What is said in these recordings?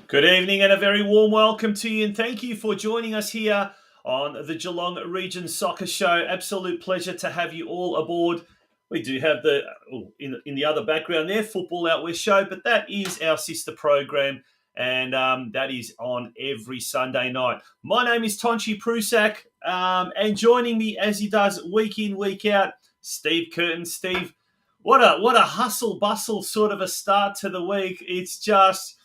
Good evening and a very warm welcome to you, and thank you for joining us here on the Geelong Region Soccer Show. Absolute pleasure to have you all aboard. We do have in the other background there, Football Out West Show, but that is our sister program, and that is on every Sunday night. My name is Tonchi Prusak, and joining me as he does week in, week out, Steve Curtin. Steve, what a hustle bustle sort of a start to the week. It's just,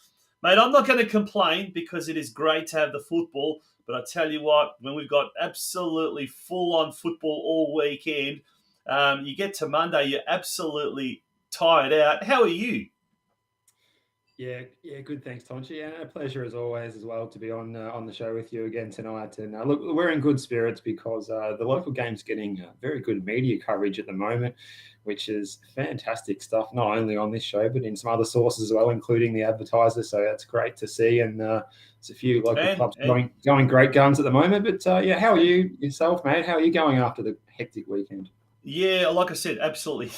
mate, I'm not going to complain because it is great to have the football. But I tell you what, when we've got absolutely full-on football all weekend, you get to Monday, you're absolutely tired out. How are you? Yeah, good. Thanks, Tonchi. And a pleasure as always as well to be on the show with you again tonight. And look, we're in good spirits because the local game's getting very good media coverage at the moment, which is fantastic stuff. Not only on this show, but in some other sources as well, including the advertiser. So that's great to see. And there's a few local clubs going great guns at the moment. But yeah, how are you yourself, mate? How are you going after the hectic weekend? Yeah, like I said, absolutely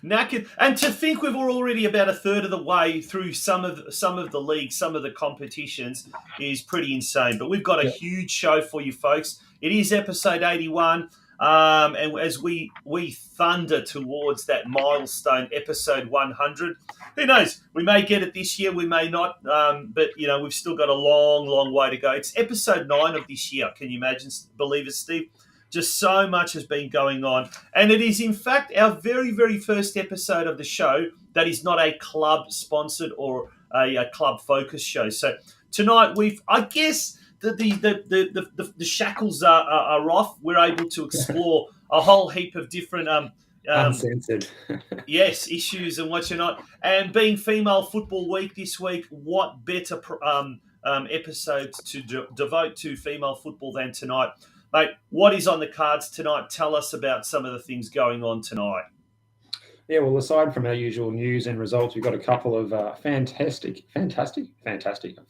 knackered. And to think we're already about a third of the way through some of the leagues, some of the competitions is pretty insane. But we've got a huge show for you folks. It is episode 81. And as we thunder towards that milestone, episode 100, who knows? We may get it this year, we may not. But we've still got a long, long way to go. It's episode 9 of this year. Can you imagine? Believe it, Steve? Just so much has been going on. And it is, in fact, our very, very first episode of the show that is not a club-sponsored or a club-focused show. So tonight, I guess the shackles are off. We're able to explore a whole heap of different uncensored yes, issues and what you're not. And being Female Football Week this week, what better episodes to devote to female football than tonight? Mate, what is on the cards tonight? Tell us about some of the things going on tonight. Yeah, well, aside from our usual news and results, we've got a couple of fantastic, I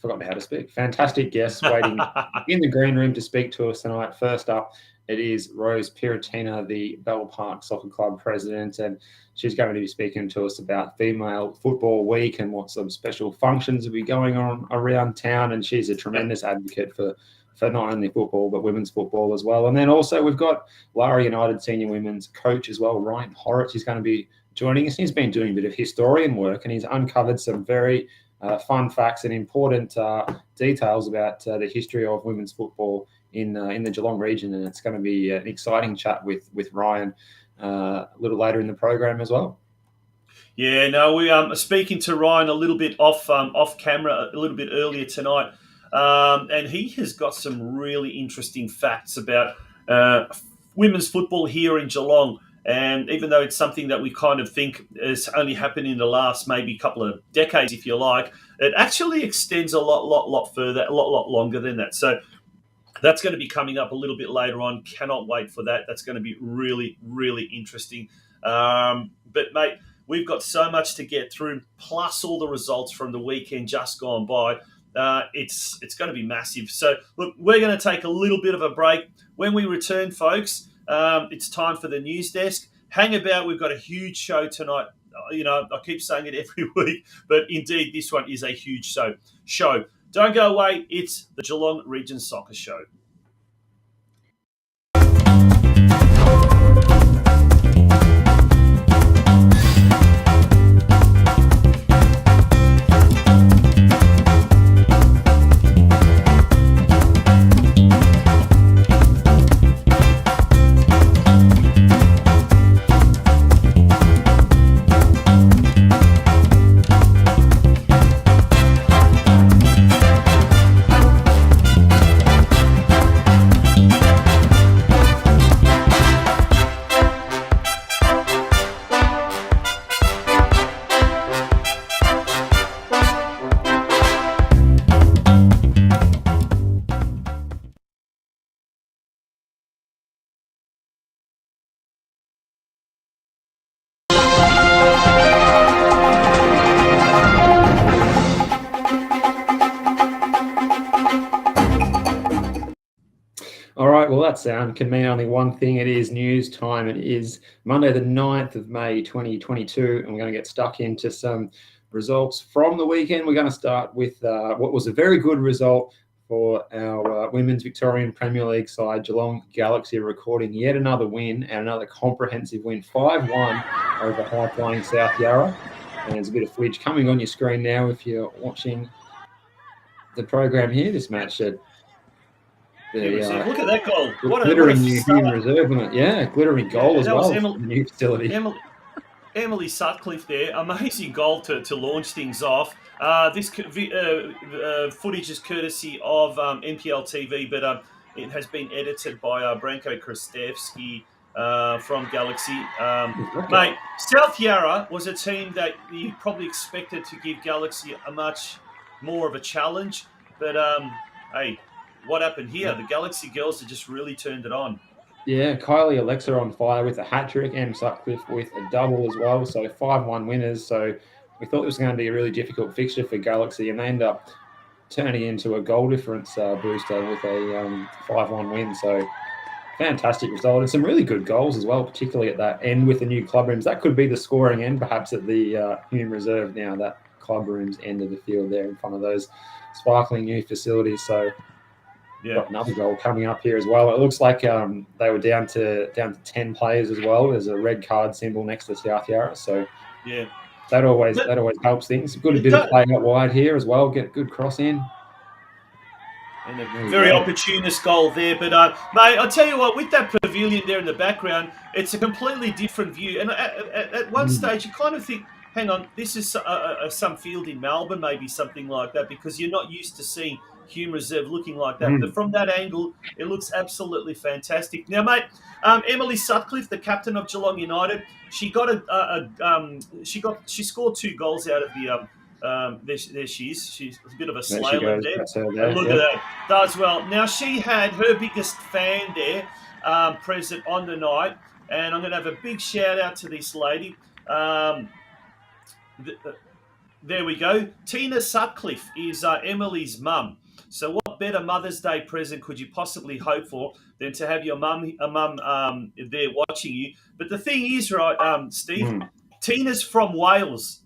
forgot how to speak, fantastic guests waiting in the green room to speak to us tonight. First up, it is ROSE PIRROTTINA, the Bell Park Soccer Club president, and she's going to be speaking to us about Female Football Week and what some special functions will be going on around town, and she's a tremendous advocate for not only football, but women's football as well. And then also we've got Lara United Senior Women's coach as well, RYAN HORROCKS. He's going to be joining us. He's been doing a bit of historian work, and he's uncovered some very fun facts and important details about the history of women's football in the Geelong region. And it's going to be an exciting chat with RYAN a little later in the program as well. Yeah, no, we speaking to RYAN a little bit off camera a little bit earlier tonight. And he has got some really interesting facts about women's football here in Geelong. And even though it's something that we kind of think has only happened in the last maybe couple of decades, if you like, it actually extends a lot further, a lot longer than that. So that's going to be coming up a little bit later on. Cannot wait for that. That's going to be really, really interesting. But, mate, we've got so much to get through, plus all the results from the weekend just gone by. It's going to be massive. So, look, we're going to take a little bit of a break. When we return, folks, it's time for the news desk. Hang about. We've got a huge show tonight. I keep saying it every week, but indeed, this one is a huge show. Don't go away. It's the Geelong Region Soccer Show. All right, well, that sound can mean only one thing. It is news time. It is Monday, the 9th of May, 2022, and we're going to get stuck into some results from the weekend. We're going to start with what was a very good result for our Women's Victorian Premier League side. Geelong Galaxy are recording yet another win and another comprehensive win, 5-1 over high-flying South Yarra. And there's a bit of footage coming on your screen now if you're watching the program here. This match at look at that goal. What a glittering new Hume Reserve on it. Yeah, glittering goal as well. New facility. Emily Sutcliffe there. Amazing goal to launch things off. This footage is courtesy of NPL TV, but it has been edited by Branko Kristevsky from Galaxy. Mate, South Yarra was a team that you probably expected to give Galaxy a much more of a challenge. But, hey, what happened here? The Galaxy girls have just really turned it on. Yeah, Kylie Alexa on fire with a hat-trick and Sutcliffe with a double as well. So 5-1 winners. So we thought it was going to be a really difficult fixture for Galaxy, and they end up turning into a goal difference booster with a 5-1 win. So fantastic result, and some really good goals as well, particularly at that end with the new club rooms. That could be the scoring end, perhaps at the Hume Reserve now, that club rooms end of the field there in front of those sparkling new facilities. So got another goal coming up here as well. It looks like they were down to 10 players as well. There's a red card symbol next to South Yarra, so yeah, that always helps things. Good bit of play out wide here as well. Get good cross in. And a very opportunist goal there. But, mate, I'll tell you what, with that pavilion there in the background, it's a completely different view. And at one stage, you kind of think, hang on, this is some field in Melbourne, maybe something like that, because you're not used to seeing Hume Reserve looking like that. But from that angle, it looks absolutely fantastic. Now, mate, Emily Sutcliffe, the captain of Geelong United, she got she scored 2 goals out of the there she is. She's a bit of a slalom there. Look at that. Does well. Now, she had her biggest fan there present on the night, and I'm going to have a big shout out to this lady. There we go. Tina Sutcliffe is Emily's mum. So what better Mother's Day present could you possibly hope for than to have your mum there watching you? But the thing is, right, Steve, Tina's from Wales.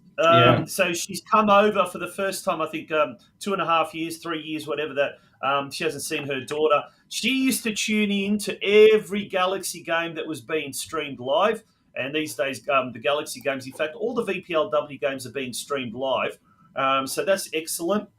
So she's come over for the first time, I think, 2.5 years, 3 years, whatever that. She hasn't seen her daughter. She used to tune in to every Galaxy game that was being streamed live. And these days, the Galaxy games, in fact, all the VPLW games are being streamed live. So that's excellent.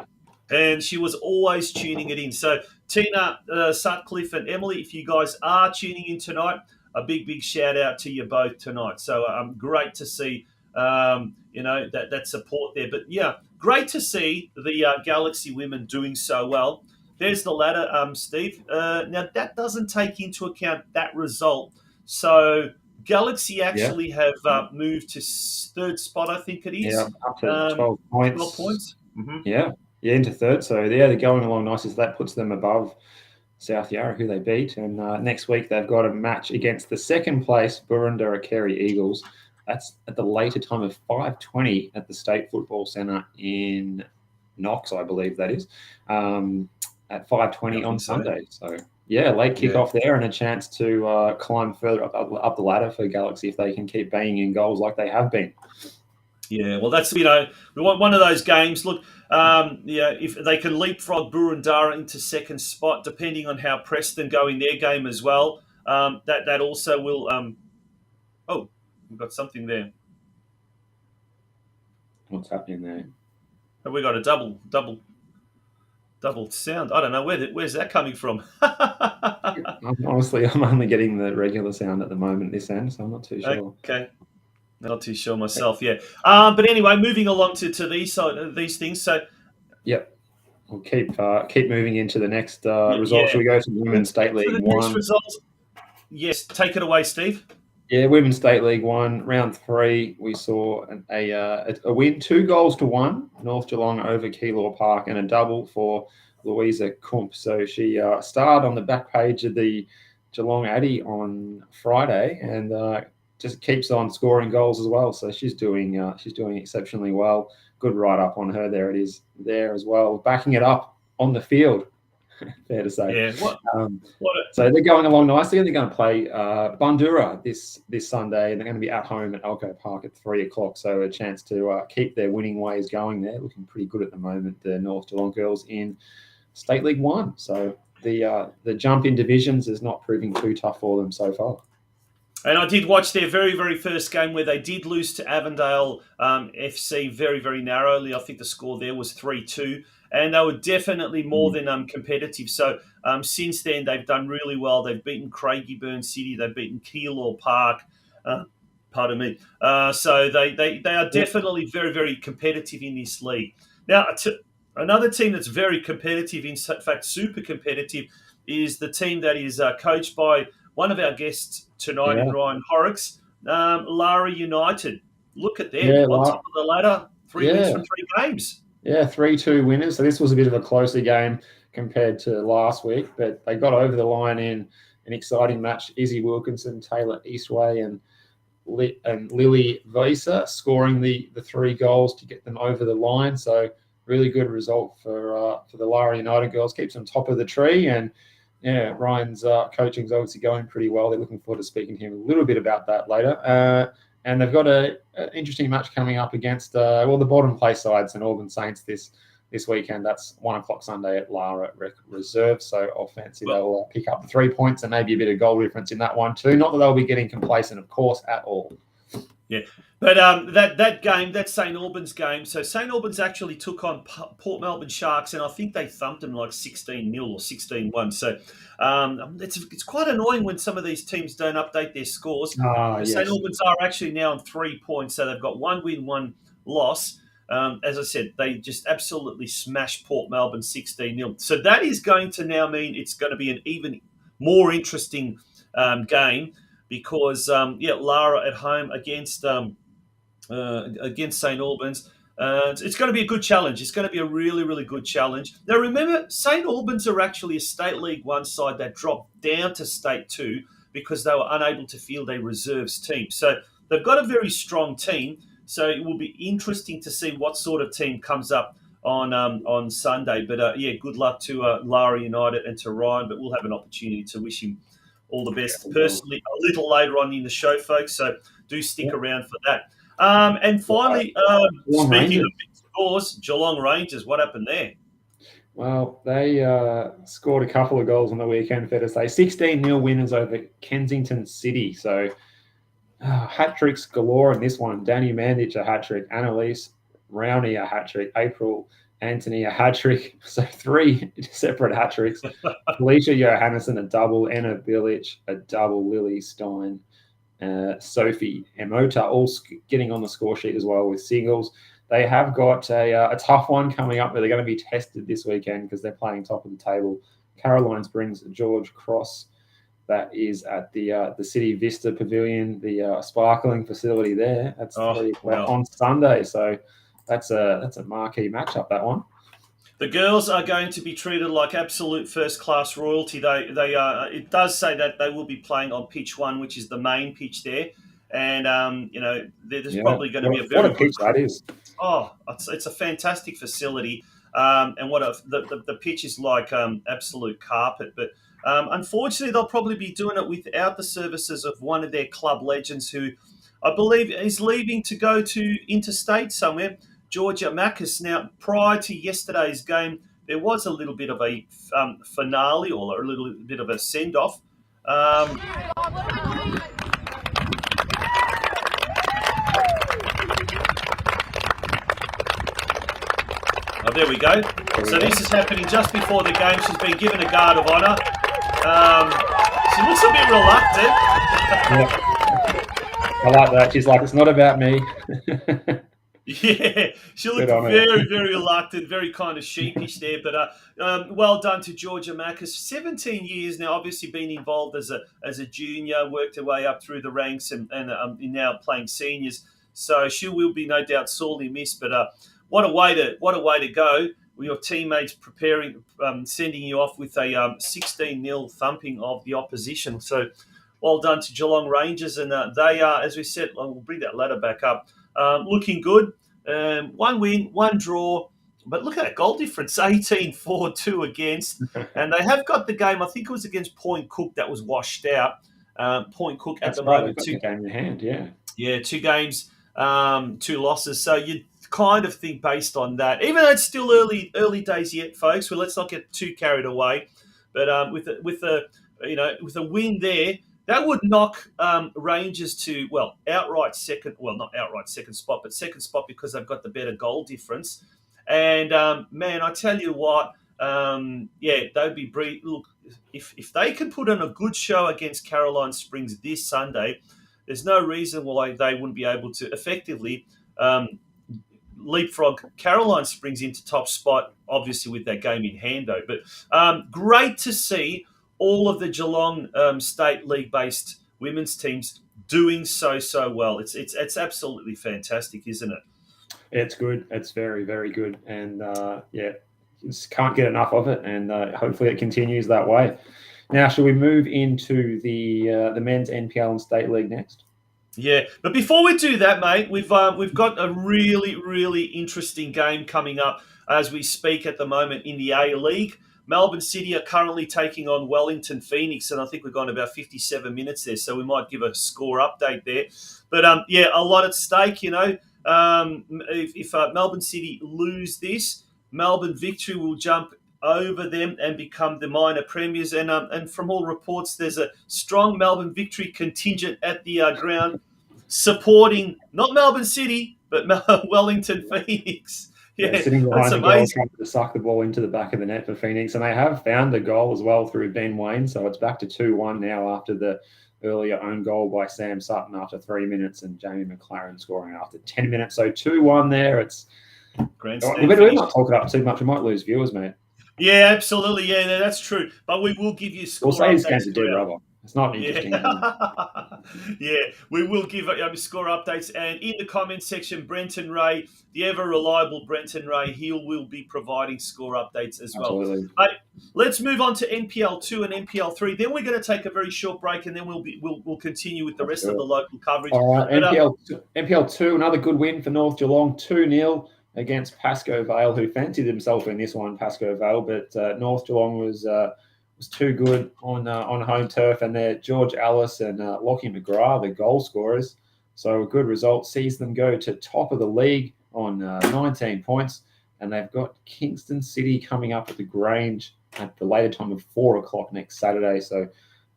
And she was always tuning it in. So Tina, Sutcliffe and Emily, if you guys are tuning in tonight, a big, big shout out to you both tonight. So great to see, that support there. But, yeah, great to see the Galaxy women doing so well. There's the ladder, Steve. Now, that doesn't take into account that result. So Galaxy actually have moved to 3rd spot, I think it is. Yeah, up to 12 points. 12 points. Mm-hmm. Yeah, into 3rd. So, they're going along nicely. So that puts them above South Yarra, who they beat. And next week, they've got a match against the 2nd place Burundara Kerry Eagles. That's at the later time of 5:20 at the State Football Centre in Knox, I believe that is, at 5:20 on Sunday. So, yeah, late kickoff there and a chance to climb further up the ladder for Galaxy if they can keep banging in goals like they have been. Yeah, well, that's, we want one of those games. Look, if they can leapfrog Burundara into 2nd spot, depending on how Preston go in their game as well, that also will. We've got something there. What's happening there? Have we got a double sound? I don't know where's that coming from. Honestly, I'm only getting the regular sound at the moment this end, so I'm not too sure. Okay. Not too sure myself, yeah. But anyway, moving along to these things. So, yep, we'll keep moving into the next result. Should we go to Women's State League 1? Next results, yes, take it away, Steve. Yeah, Women's State League 1, round 3. We saw a win, 2-1, North Geelong over Keilor Park, and a double for Louisa Kump. So she starred on the back page of the Geelong Addy on Friday, and just keeps on scoring goals as well. So she's doing exceptionally well. Good write up on her. There it is there as well. Backing it up on the field. fair to say. Yeah. So they're going along nicely, and they're going to play Bundoora this Sunday, and they're going to be at home at Elko Park at 3:00. So a chance to keep their winning ways going there. Looking pretty good at the moment, the North Geelong girls in State League 1. So the jump in divisions is not proving too tough for them so far. And I did watch their very, very first game where they did lose to Avondale FC very, very narrowly. I think the score there was 3-2. And they were definitely more than competitive. So since then, they've done really well. They've beaten Craigieburn City. They've beaten Keilor Park. Pardon me. So they are definitely very, very competitive in this league. Now, another team that's very competitive, in fact, super competitive, is the team that is coached by one of our guests tonight in RYAN HORROCKS, Lara United. Look at them on top of the ladder. 3 wins from 3 games. Yeah, 3-2 winners. So this was a bit of a closer game compared to last week, but they got over the line in an exciting match. Izzy Wilkinson, Taylor Eastway, and Lily Visa scoring the 3 goals to get them over the line. So really good result for the Lara United girls. Keeps them top of the tree, and yeah, Ryan's coaching is obviously going pretty well. They're looking forward to speaking to him a little bit about that later. And they've got an interesting match coming up against the bottom place side, St Albans Saints this weekend. That's 1:00 Sunday at Lara Reserve. So I'll fancy they'll pick up the 3 points and maybe a bit of goal difference in that one too. Not that they'll be getting complacent, of course, at all. Yeah, but that game, that St Albans game, so St Albans actually took on Port Melbourne Sharks, and I think they thumped them like 16-0 or 16-1. So it's quite annoying when some of these teams don't update their scores. Yes. St Albans are actually now on 3 points, so they've got 1 win, 1 loss. As I said, they just absolutely smashed Port Melbourne 16-0. So that is going to now mean it's going to be an even more interesting game. Because Lara at home against St Albans, it's going to be a good challenge. It's going to be a really, really good challenge. Now remember, St Albans are actually a State League 1 side that dropped down to State 2 because they were unable to field a reserves team. So they've got a very strong team. So it will be interesting to see what sort of team comes up on Sunday. But good luck to Lara United and to Ryan. But we'll have an opportunity to wish him all the best personally a little later on in the show, folks. So do stick around for that. And finally, speaking of big scores, Geelong Rangers, what happened there? Well, they scored a couple of goals on the weekend, fair to say. 16-0 winners over Kensington City. So hat-tricks galore in this one. Danny Mandich a hat-trick, Annalise Rowney a hat-trick, April Anthony a hat-trick, so 3 separate hat-tricks. Felicia Johannesson a double, Anna Bilic a double, Lily Stein, Sophie Emota all getting on the score sheet as well with singles. They have got a tough one coming up where they're going to be tested this weekend because they're playing top of the table. Caroline Springs, George Cross, that is at the City Vista Pavilion, the sparkling facility there. That's on Sunday, so that's a marquee matchup, that one. The girls are going to be treated like absolute first-class royalty. It does say that they will be playing on pitch 1, which is the main pitch there, and there's probably going to be a very good pitch that is. Oh, it's a fantastic facility, and the pitch is like absolute carpet. But unfortunately, they'll probably be doing it without the services of one of their club legends, who I believe is leaving to go to interstate somewhere. Georgia Macas. Now, prior to yesterday's game, there was a little bit of a finale or a little bit of a send-off. Oh, there we go. So this is happening just before the game. She's been given a guard of honour. She looks a bit reluctant. I like that. She's like, it's not about me. Yeah, she looked very, very reluctant, very kind of sheepish there. But well done to Georgia Macas. 17 years now, obviously been involved as a junior, worked her way up through the ranks, and now playing seniors. So she will be no doubt sorely missed. But what a way to go! With your teammates sending you off with a 16-0 thumping of the opposition. So well done to Geelong Rangers, and they are, as we said, we'll bring that ladder back up. Looking good. 1 win, 1 draw, But look at that goal difference, 18-4-2 against. And they have got the game, I think it was against Point Cook that was washed out. Point Cook at That's the right. They've moment, got the game in hand. Yeah. yeah, 2 games, 2 losses. So you kind of think based on that, even though it's still early days yet, folks. Well, let's not get too carried away. But with a win there, that would knock Rangers to outright second. Well, not outright second spot, but second spot because they've got the better goal difference. And man, I tell you what, they'd be look if they can put on a good show against Caroline Springs this Sunday. There's no reason why they wouldn't be able to effectively leapfrog Caroline Springs into top spot, obviously with that game in hand, though. But great to see all of the Geelong State League-based women's teams doing so well. It's absolutely fantastic, isn't it? It's good. It's very, very good. And just can't get enough of it. And hopefully it continues that way. Now, shall we move into the men's NPL and State League next? Yeah, but before we do that, mate, we've got a really, really interesting game coming up as we speak at the moment in the A League. Melbourne City are currently taking on Wellington Phoenix, and I think we've gone about 57 minutes there, so we might give a score update there. But a lot at stake, you know. If Melbourne City lose this, Melbourne Victory will jump over them and become the minor premiers. And from all reports, there's a strong Melbourne Victory contingent at the ground supporting not Melbourne City, but Wellington Phoenix. Yeah, sitting behind the goal, trying to suck the ball into the back of the net for Phoenix. And they have found a goal as well through Ben Wayne. So it's back to 2-1 now after the earlier own goal by Sam Sutton after 3 minutes and Jamie McLaren scoring after 10 minutes. So 2-1 there. It's we better not talk it up too much. We might lose viewers, mate. Yeah, absolutely. Yeah, that's true. But we will give you score updates. We'll say his game's a dead rubber. It's not interesting. Yeah, we will give score updates. And in the comments section, Brenton Ray, the ever-reliable Brenton Ray, he will be providing score updates as well. Absolutely. Let's move on to NPL 2 and NPL 3. Then we're going to take a very short break, and then we'll continue with the rest of the local coverage. All right, NPL 2, another good win for North Geelong, 2-0 against Pascoe Vale, who fancied himself in this one, Pascoe Vale, but North Geelong was too good on home turf, and they're George Ellis and Lockie McGrath, the goal scorers. So a good result sees them go to top of the league on 19 points, and they've got Kingston City coming up at the Grange at the later time of 4 o'clock next Saturday. So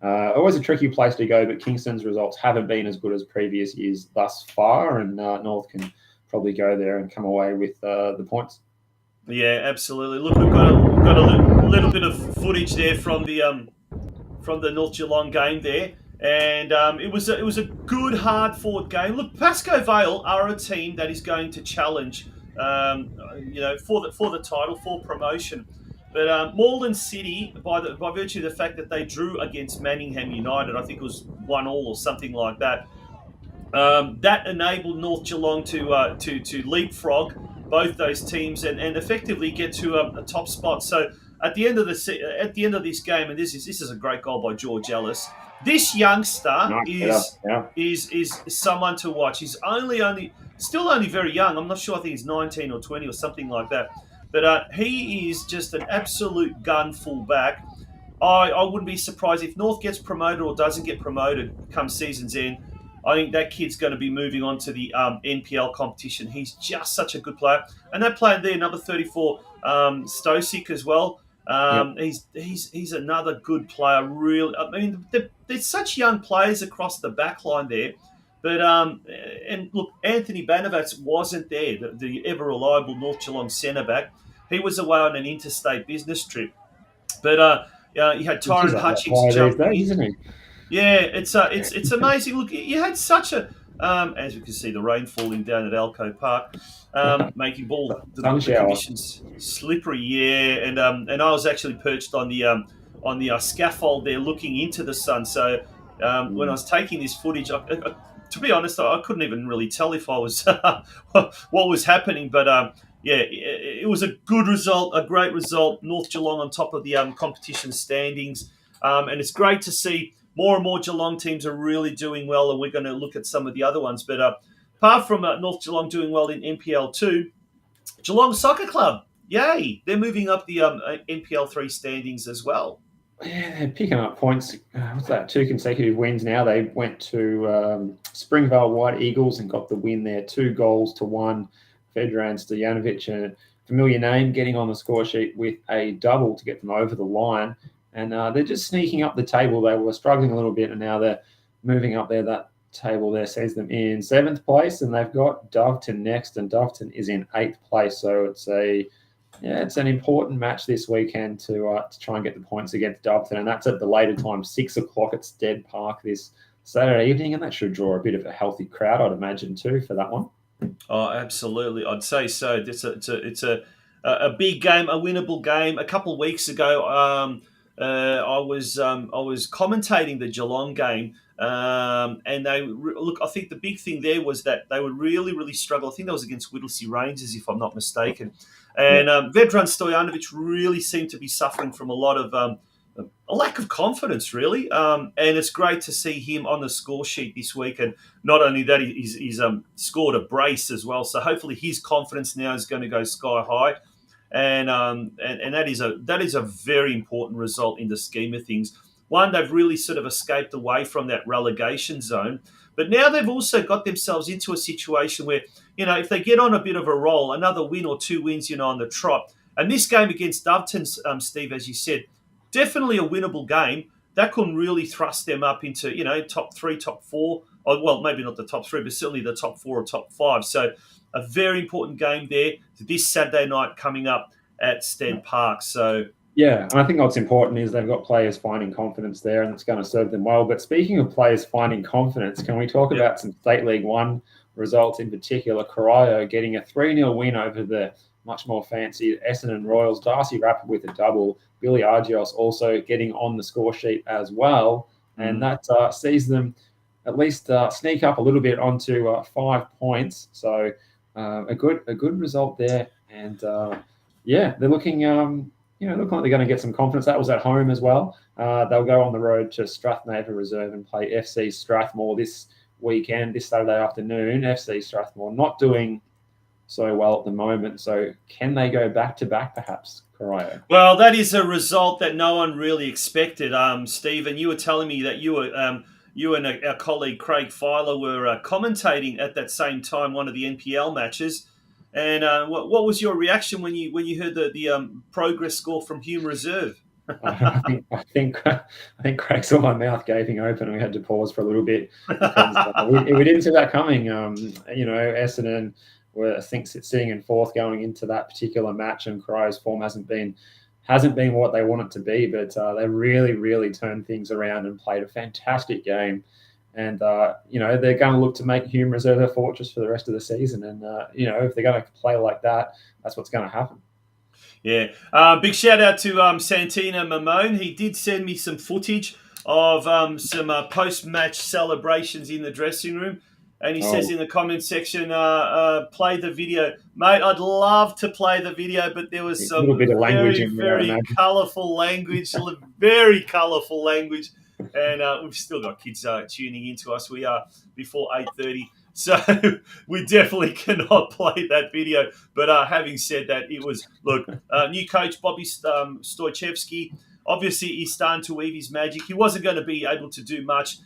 always a tricky place to go, but Kingston's results haven't been as good as previous years thus far, and North can probably go there and come away with the points. Yeah, absolutely. Look, we've got a little bit of footage there from the North Geelong game there, and it was a good, hard-fought game. Look, Pascoe Vale are a team that is going to challenge, for the title, for promotion. But Malden City, by virtue of the fact that they drew against Manningham United, I think it was 1-1 or something like that. That enabled North Geelong to leapfrog both those teams and effectively get to a top spot. So at the end of this game, and this is a great goal by George Ellis. This youngster is someone to watch. He's still only very young. I'm not sure. I think he's 19 or 20 or something like that. But he is just an absolute gun fullback. I wouldn't be surprised if North gets promoted or doesn't get promoted come season's end. I think that kid's going to be moving on to the NPL competition. He's just such a good player. And that player there, number 34, Stosic as well. He's another good player. Really, I mean, there's such young players across the back line there. But and look, Anthony Banovats wasn't there, the ever-reliable North Geelong centre-back. He was away on an interstate business trip. But you had Tyron Hutchings jumping in. Isn't he? Yeah, it's amazing. Look, you had such a as you can see, the rain falling down at Alco Park, making the conditions slippery. Yeah, and I was actually perched on the scaffold there, looking into the sun. So when I was taking this footage, to be honest, I couldn't even really tell if I was what was happening. But it was a good result, a great result. North Geelong on top of the competition standings, and it's great to see. More and more Geelong teams are really doing well, and we're going to look at some of the other ones. But apart from North Geelong doing well in NPL 2, Geelong Soccer Club yay, they're moving up the NPL 3 standings as well. Yeah, they're picking up points. What's that? 2 consecutive wins now. They went to Springvale White Eagles and got the win there, 2-1. Vedran Stojanovic, a familiar name, getting on the score sheet with a double to get them over the line. And they're just sneaking up the table. They were struggling a little bit, and now they're moving up there. That table there sees them in 7th place, and they've got Doveton next, and Doveton is in 8th place. So it's an important match this weekend to try and get the points against Doveton, and that's at the later time, 6 o'clock at Stead Park this Saturday evening, and that should draw a bit of a healthy crowd, I'd imagine, too, for that one. Oh, absolutely. I'd say so. It's a big game, a winnable game. A couple of weeks ago, I was commentating the Geelong game, and look. I think the big thing there was that they would really, really struggle. I think that was against Whittlesea Rangers, if I'm not mistaken. And Vedran Stojanovic really seemed to be suffering from a lot of a lack of confidence, really. And it's great to see him on the score sheet this week. And not only that, he's scored a brace as well. So hopefully his confidence now is going to go sky high. And that is a very important result in the scheme of things. One, they've really sort of escaped away from that relegation zone. But now they've also got themselves into a situation where, if they get on a bit of a roll, another win or 2 wins, on the trot. And this game against Doveton, Steve, as you said, definitely a winnable game. That can really thrust them up into, top 3, top 4. Or, well, maybe not the top 3, but certainly the top 4 or top 5. So a very important game there this Saturday night coming up at Stead Park. So yeah, and I think what's important is they've got players finding confidence there, and it's going to serve them well. But speaking of players finding confidence, can we talk about some State League 1 results in particular? Corio getting a 3-0 win over the much more fancy Essendon Royals. Darcy Rapid with a double. Billy Argios also getting on the score sheet as well. And that sees them at least sneak up a little bit onto 5 points. So a good result there. And they're looking look like they're going to get some confidence. That was at home as well. They'll go on the road to Strathnaver Reserve and play FC Strathmore this weekend, this Saturday afternoon. FC Strathmore not doing so well at the moment. So can they go back-to-back, perhaps, Corio? Well, that is a result that no one really expected, Stephen. You were telling me that you and our colleague Craig Filer were commentating at that same time one of the NPL matches. And what was your reaction when you heard the progress score from Hume Reserve? I think Craig saw my mouth gaping open, and we had to pause for a little bit because we didn't see that coming. Essendon were, I think, sitting in 4th going into that particular match, and Corio's form hasn't been what they want it to be. But they really, really turned things around and played a fantastic game. And, they're going to look to make Hume Reserve their fortress for the rest of the season. And, if they're going to play like that, that's what's going to happen. Yeah. Big shout out to Santina Mamone. He did send me some footage of some post-match celebrations in the dressing room. And he says in the comment section, play the video. Mate, I'd love to play the video, but there was some very colourful language, very colourful language. And we've still got kids tuning into us. We are before 8:30, so we definitely cannot play that video. But having said that, it was, new coach Bobby Stojchevsky. Obviously, he's starting to weave his magic. He wasn't going to be able to do much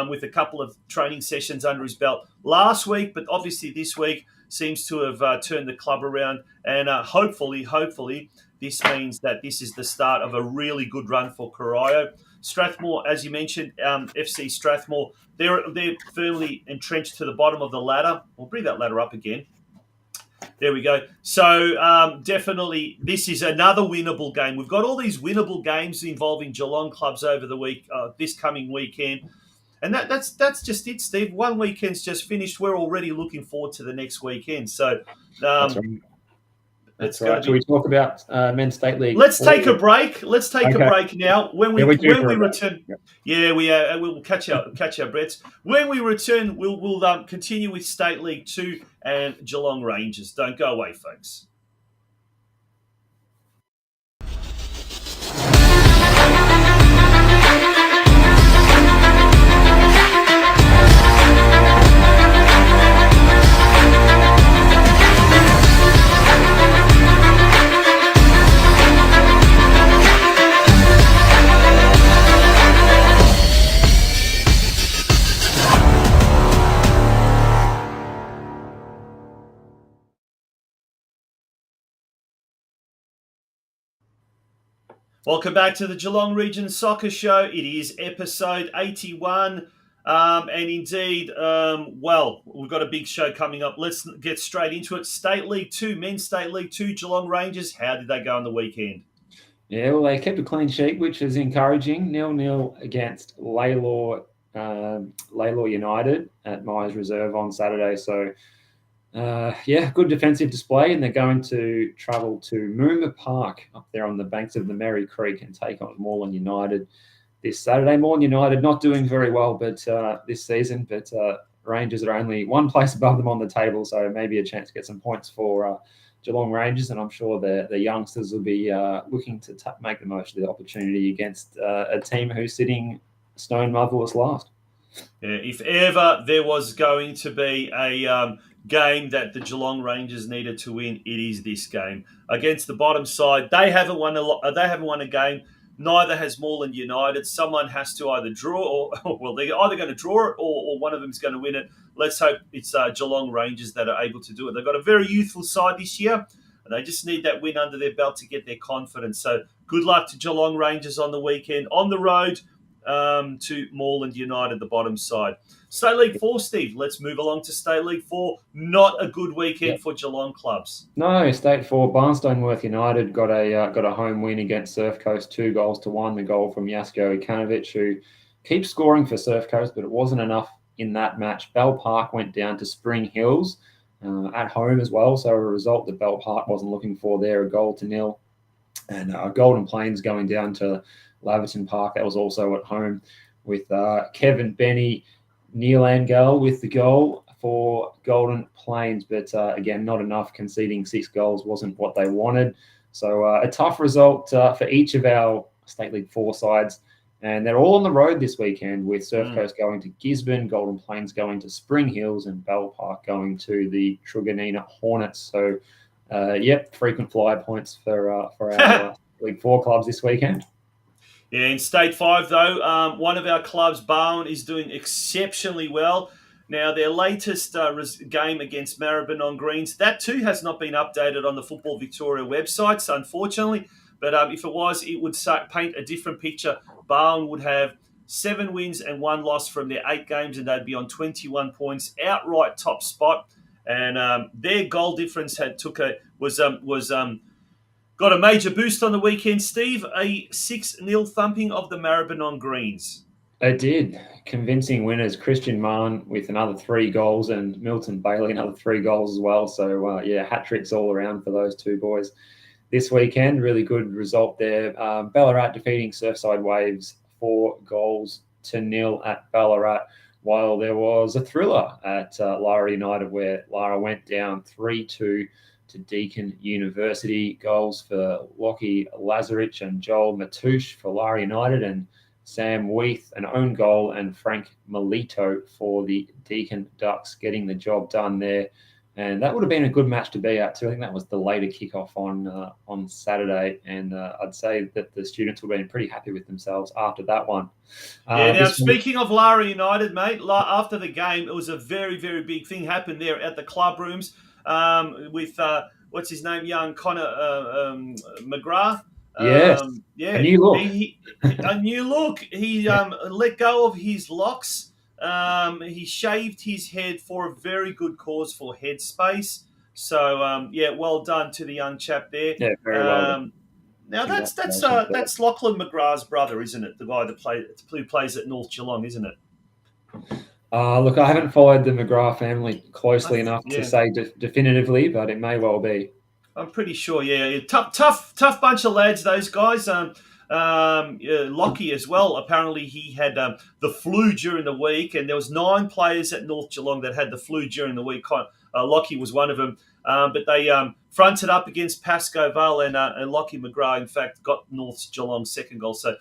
with a couple of training sessions under his belt last week, but obviously this week seems to have turned the club around. And hopefully, this means that this is the start of a really good run for Corio. Strathmore, as you mentioned, FC Strathmore, they're firmly entrenched to the bottom of the ladder. We'll bring that ladder up again. There we go. So definitely this is another winnable game. We've got all these winnable games involving Geelong clubs over the week, this coming weekend. And that's just it, Steve. One weekend's just finished. We're already looking forward to the next weekend. So that's right. Should we talk about Men's State League? Let's take a break. Let's take a break now. When we return, we'll catch our breaths. When we return, we'll continue with State League 2 and Geelong Rangers. Don't go away, folks. Welcome back to the Geelong Region Soccer Show. It is episode 81. And indeed, we've got a big show coming up. Let's get straight into it. State League 2, Men's State League 2, Geelong Rangers. How did they go on the weekend? Yeah, well, they kept a clean sheet, which is encouraging. 0-0 against Laylaw United at Myers Reserve on Saturday. So, good defensive display, and they're going to travel to Moomba Park up there on the banks of the Merry Creek and take on Moreland United this Saturday. Moreland United not doing very well this season, but Rangers are only one place above them on the table, so maybe a chance to get some points for Geelong Rangers, and I'm sure the youngsters will be looking to make the most of the opportunity against a team who's sitting stone motherless last. Yeah, if ever there was going to be a game that the Geelong Rangers needed to win, it is this game against the bottom side. They haven't won a game. Neither has Moreland United. Someone has to either draw, or they're either going to draw it, or one of them is going to win it. Let's hope it's Geelong Rangers that are able to do it. They've got a very youthful side this year, and they just need that win under their belt to get their confidence. So good luck to Geelong Rangers on the weekend, on the road to Moreland United, the bottom side. State League 4, Steve. Let's move along to State League 4. Not a good weekend for Geelong clubs. No, State 4, Barnstoneworth United got a home win against Surf Coast, 2-1. The goal from Jasko Ikanovich, who keeps scoring for Surf Coast, but it wasn't enough in that match. Bell Park went down to Spring Hills at home as well, so a result that Bell Park wasn't looking for there, 1-0. And Golden Plains going down to Laverton Park. That was also at home with Kevin Benny Nealangel with the goal for Golden Plains. But again, not enough. Conceding 6 goals wasn't what they wanted. So a tough result for each of our State League 4 sides. And they're all on the road this weekend, with Surf Coast going to Gisborne, Golden Plains going to Spring Hills, and Bell Park going to the Truganina Hornets. So, frequent flyer points for our League 4 clubs this weekend. Yeah, in State 5, though, one of our clubs, Barwon, is doing exceptionally well. Now, their latest game against Maribyrnong Greens, that too has not been updated on the Football Victoria website, unfortunately. But if it was, it would paint a different picture. Barwon would have 7 wins and 1 loss from their 8 games, and they'd be on 21 points, outright top spot. And their goal difference got a major boost on the weekend, Steve. A 6-0 thumping of the Maribyrnong Greens. It did. Convincing winners. Christian Mann with another 3 goals, and Milton Bailey another 3 goals as well. So, hat tricks all around for those 2 boys this weekend. Really good result there. Ballarat defeating Surfside Waves 4-0 at Ballarat, while there was a thriller at Lara United, where Lara went down 3-2 to Deakin University. Goals for Lockie Lazarich and Joel Matouche for Lara United, and Sam Weath an own goal, and Frank Melito for the Deakin Ducks getting the job done there. And that would have been a good match to be at too. I think that was the later kickoff on Saturday, and I'd say that the students would have been pretty happy with themselves after that one. Speaking of Lara United, mate, after the game, it was a very, very big thing happened there at the club rooms with what's his name, young Connor McGrath. Yes, a new look. A new look. He let go of his locks. He shaved his head for a very good cause for Headspace. So, well done to the young chap there. Yeah, very well done. Now, that's Lachlan McGrath's brother, isn't it? The guy who plays at North Geelong, isn't it? Look, I haven't followed the McGrath family closely enough to say definitively, but it may well be. I'm pretty sure, yeah. Tough bunch of lads, those guys. Lockie as well. Apparently, he had the flu during the week, and there was 9 players at North Geelong that had the flu during the week. Lockie was one of them. But they fronted up against Pascoe Vale, and Lockie McGrath, in fact, got North Geelong's second goal. So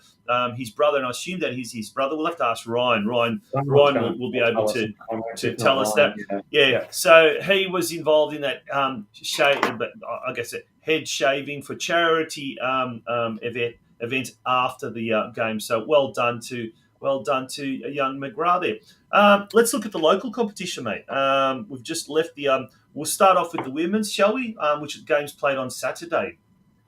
his brother, and I assume that he's his brother. We'll have to ask Ryan. Ryan will be able to tell us that. Yeah. So he was involved in that head shaving for charity event after the game. So well done to young McGrath there. Let's look at the local competition, mate. We've just left the. We'll start off with the women's, shall we? Which games played on Saturday.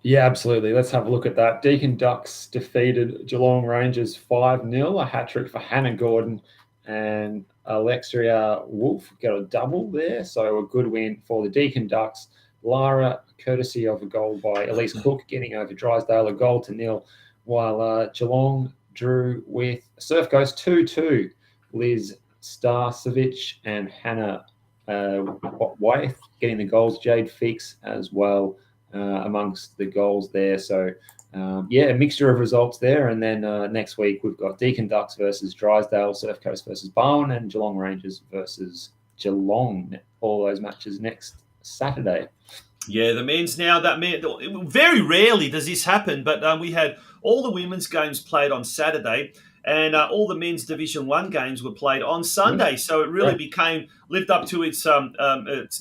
Yeah, absolutely. Let's have a look at that. Deakin Ducks defeated Geelong Rangers 5-0, a hat-trick for Hannah Gordon and Alexia Wolf got a double there. So a good win for the Deakin Ducks. Lara, courtesy of a goal by Elise Cook, getting over Drysdale, a goal to nil, while Geelong drew with Surf Coast 2-2. Liz Starcevic and Hannah Wyeth getting the goals. Jade Feeks as well amongst the goals there. So, a mixture of results there. And then next week, we've got Deakin Ducks versus Drysdale, Surf Coast versus Barwon, and Geelong Rangers versus Geelong. All those matches next Saturday. Yeah, the men's now, very rarely does this happen, but we had all the women's games played on Saturday, and all the men's Division 1 games were played on Sunday. Yeah. So it really lived up to its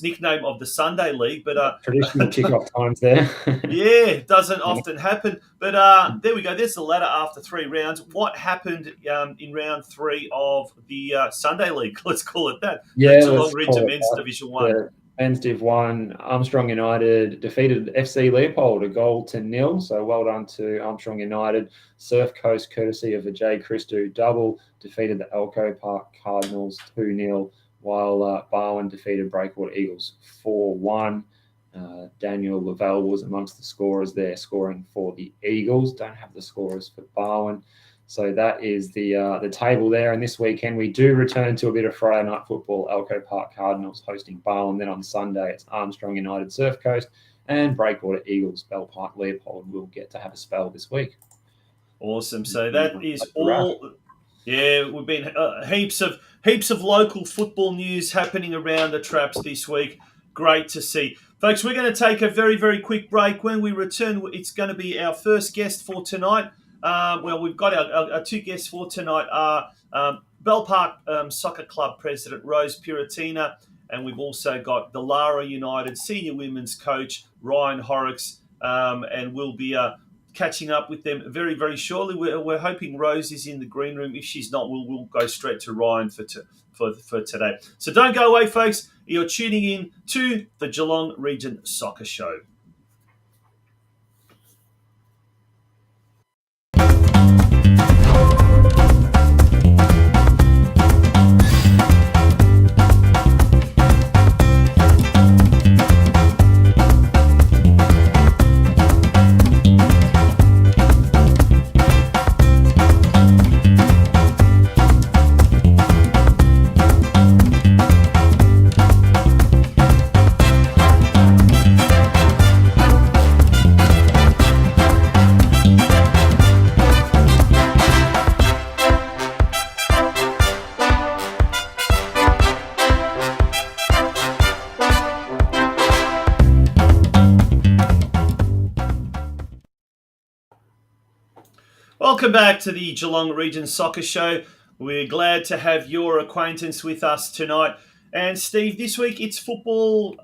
nickname of the Sunday League. But traditional kickoff times there. Yeah, it doesn't often happen. But there we go. There's the ladder after 3 rounds. What happened in round 3 of the Sunday League? Let's call it that. Yeah, the Geelong Region Men's Division 1. Men's Div 1, Armstrong United defeated FC Leopold a goal to nil. So well done to Armstrong United. Surf Coast, courtesy of a J. Christou double, defeated the Elko Park Cardinals 2-0, while Barwon defeated Breakwater Eagles 4-1. Daniel Lavelle was amongst the scorers there, scoring for the Eagles. Don't have the scorers for Barwon. So that is the table there. And this weekend, we do return to a bit of Friday night football. Elko Park Cardinals hosting Barwon. Then on Sunday, it's Armstrong United Surf Coast and Breakwater Eagles Bell Park Leopold will get to have a spell this week. Awesome. So that is all. Yeah, we've been heaps of local football news happening around the traps this week. Great to see. Folks, we're going to take a very, very quick break. When we return, it's going to be our first guest for tonight. We've got our 2 guests for tonight are Bell Park Soccer Club President ROSE PIRROTTINA, and we've also got the Lara United Senior Women's coach RYAN HORROCKS, and we'll be catching up with them very, very shortly. We're hoping Rose is in the green room. If she's not, we'll go straight to Ryan for today. So don't go away, folks. You're tuning in to the Geelong Region Soccer Show. Welcome back to the Geelong Region Soccer Show. We're glad to have your acquaintance with us tonight. And Steve, this week it's female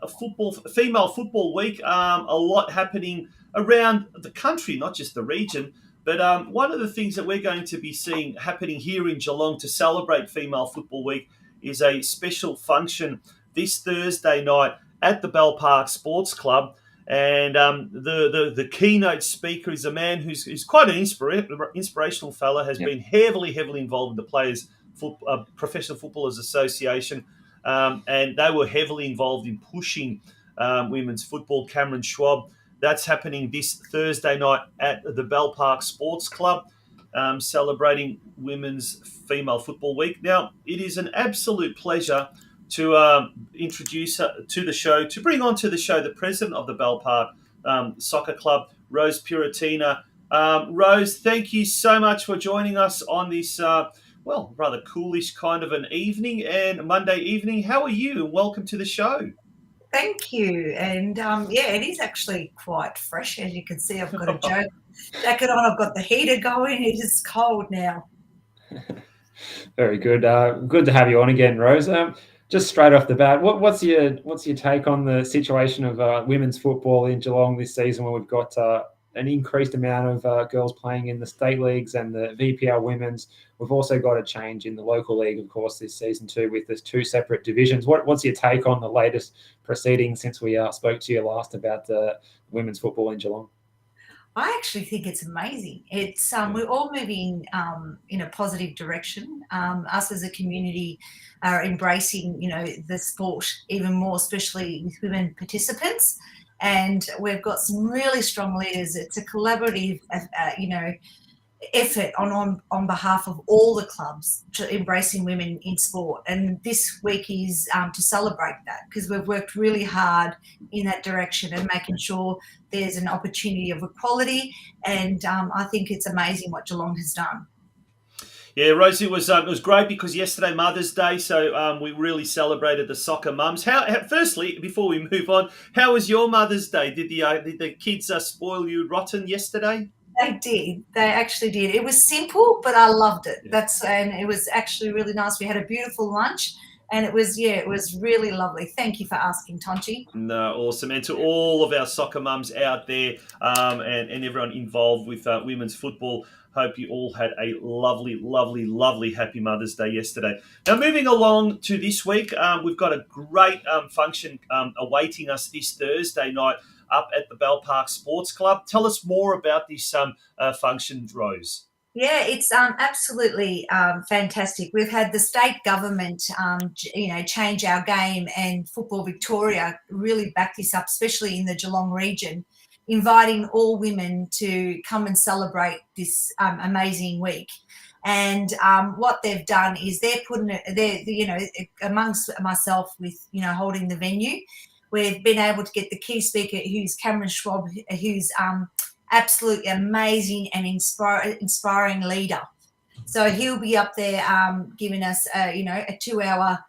football week. A lot happening around the country, not just the region. But one of the things that we're going to be seeing happening here in Geelong to celebrate Female Football Week is a special function this Thursday night at the Bell Park Sports Club. And the keynote speaker is a man who's quite an inspirational fella, has been heavily involved in the Players Professional Footballers Association, and they were heavily involved in pushing women's football. Cameron Schwab. That's happening this Thursday night at the Bell Park Sports Club, celebrating Women's Female Football Week. Now, it is an absolute pleasure to introduce to the show, to bring onto the show the president of the Bell Park Soccer Club, ROSE PIRROTTINA. Rose, thank you so much for joining us on this, rather coolish kind of an evening and Monday evening. How are you? And welcome to the show. Thank you. And it is actually quite fresh. As you can see, I've got a jacket on. I've got the heater going. It is cold now. Very good. Good to have you on again, Rose. Just straight off the bat, what's your take on the situation of women's football in Geelong this season, where we've got an increased amount of girls playing in the state leagues and the VPL women's? We've also got a change in the local league, of course, this season too, with the 2 separate divisions. What's your take on the latest proceedings since we spoke to you last about women's football in Geelong? I actually think it's amazing. It's we're all moving in a positive direction. Us as a community are embracing, the sport even more, especially with women participants. And we've got some really strong leaders. It's a collaborative, effort on behalf of all the clubs to embracing women in sport. And this week is to celebrate that, because we've worked really hard in that direction and making sure there's an opportunity of equality. And I think it's amazing what Geelong has done. Yeah, Rosie, it was great because yesterday Mother's Day, so we really celebrated the soccer mums. Firstly, before we move on, how was your Mother's Day? Did the kids spoil you rotten yesterday? They did. They actually did. It was simple, but I loved it. Yeah. And it was actually really nice. We had a beautiful lunch, and it was really lovely. Thank you for asking, Tonchi. No, awesome. And to all of our soccer mums out there, and everyone involved with women's football, hope you all had a lovely, lovely, lovely Happy Mother's Day yesterday. Now, moving along to this week, we've got a great function awaiting us this Thursday night up at the Bell Park Sports Club. Tell us more about this function, Rose. Yeah, it's absolutely fantastic. We've had the state government, change our game, and Football Victoria really back this up, especially in the Geelong region, inviting all women to come and celebrate this amazing week. And what they've done is they're putting it, amongst myself with, holding the venue. We've been able to get the key speaker, who's Cameron Schwab, who's absolutely amazing and inspiring leader. So he'll be up there giving us, a 2 hour,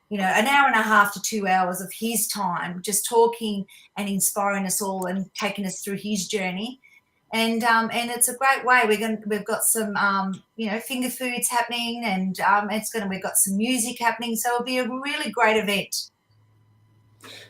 an hour and a half to 2 hours of his time, just talking and inspiring us all and taking us through his journey. And it's a great way. We've got some finger foods happening, and we've got some music happening. So it'll be a really great event.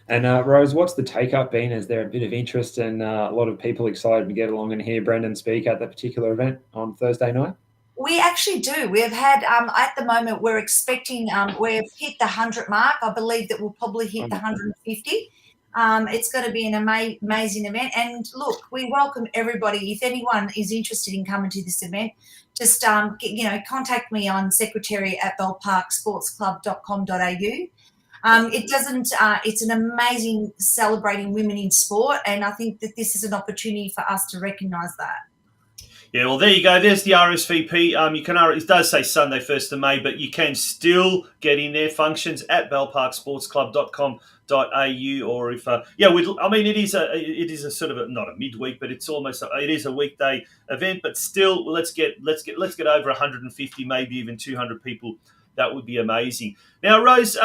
And Rose, what's the take-up been? Is there a bit of interest and a lot of people excited to get along and hear Brendan speak at that particular event on Thursday night? We actually do. We've had, at the moment, we're expecting, we've hit the 100 mark. I believe that we'll probably hit the 150. It's going to be an amazing event. And look, we welcome everybody. If anyone is interested in coming to this event, just, contact me on secretary@bellparksportsclub.com.au. It's an amazing celebrating women in sport, and I think that this is an opportunity for us to recognise that. Yeah, well, there you go. There's the RSVP. It does say Sunday, 1st of May, but you can still get in there. Functions at bellparksportsclub.com.au, or if it is a sort of not a midweek, but it is a weekday event. But still, let's get over 150, maybe even 200 people. That would be amazing. Now, Rose,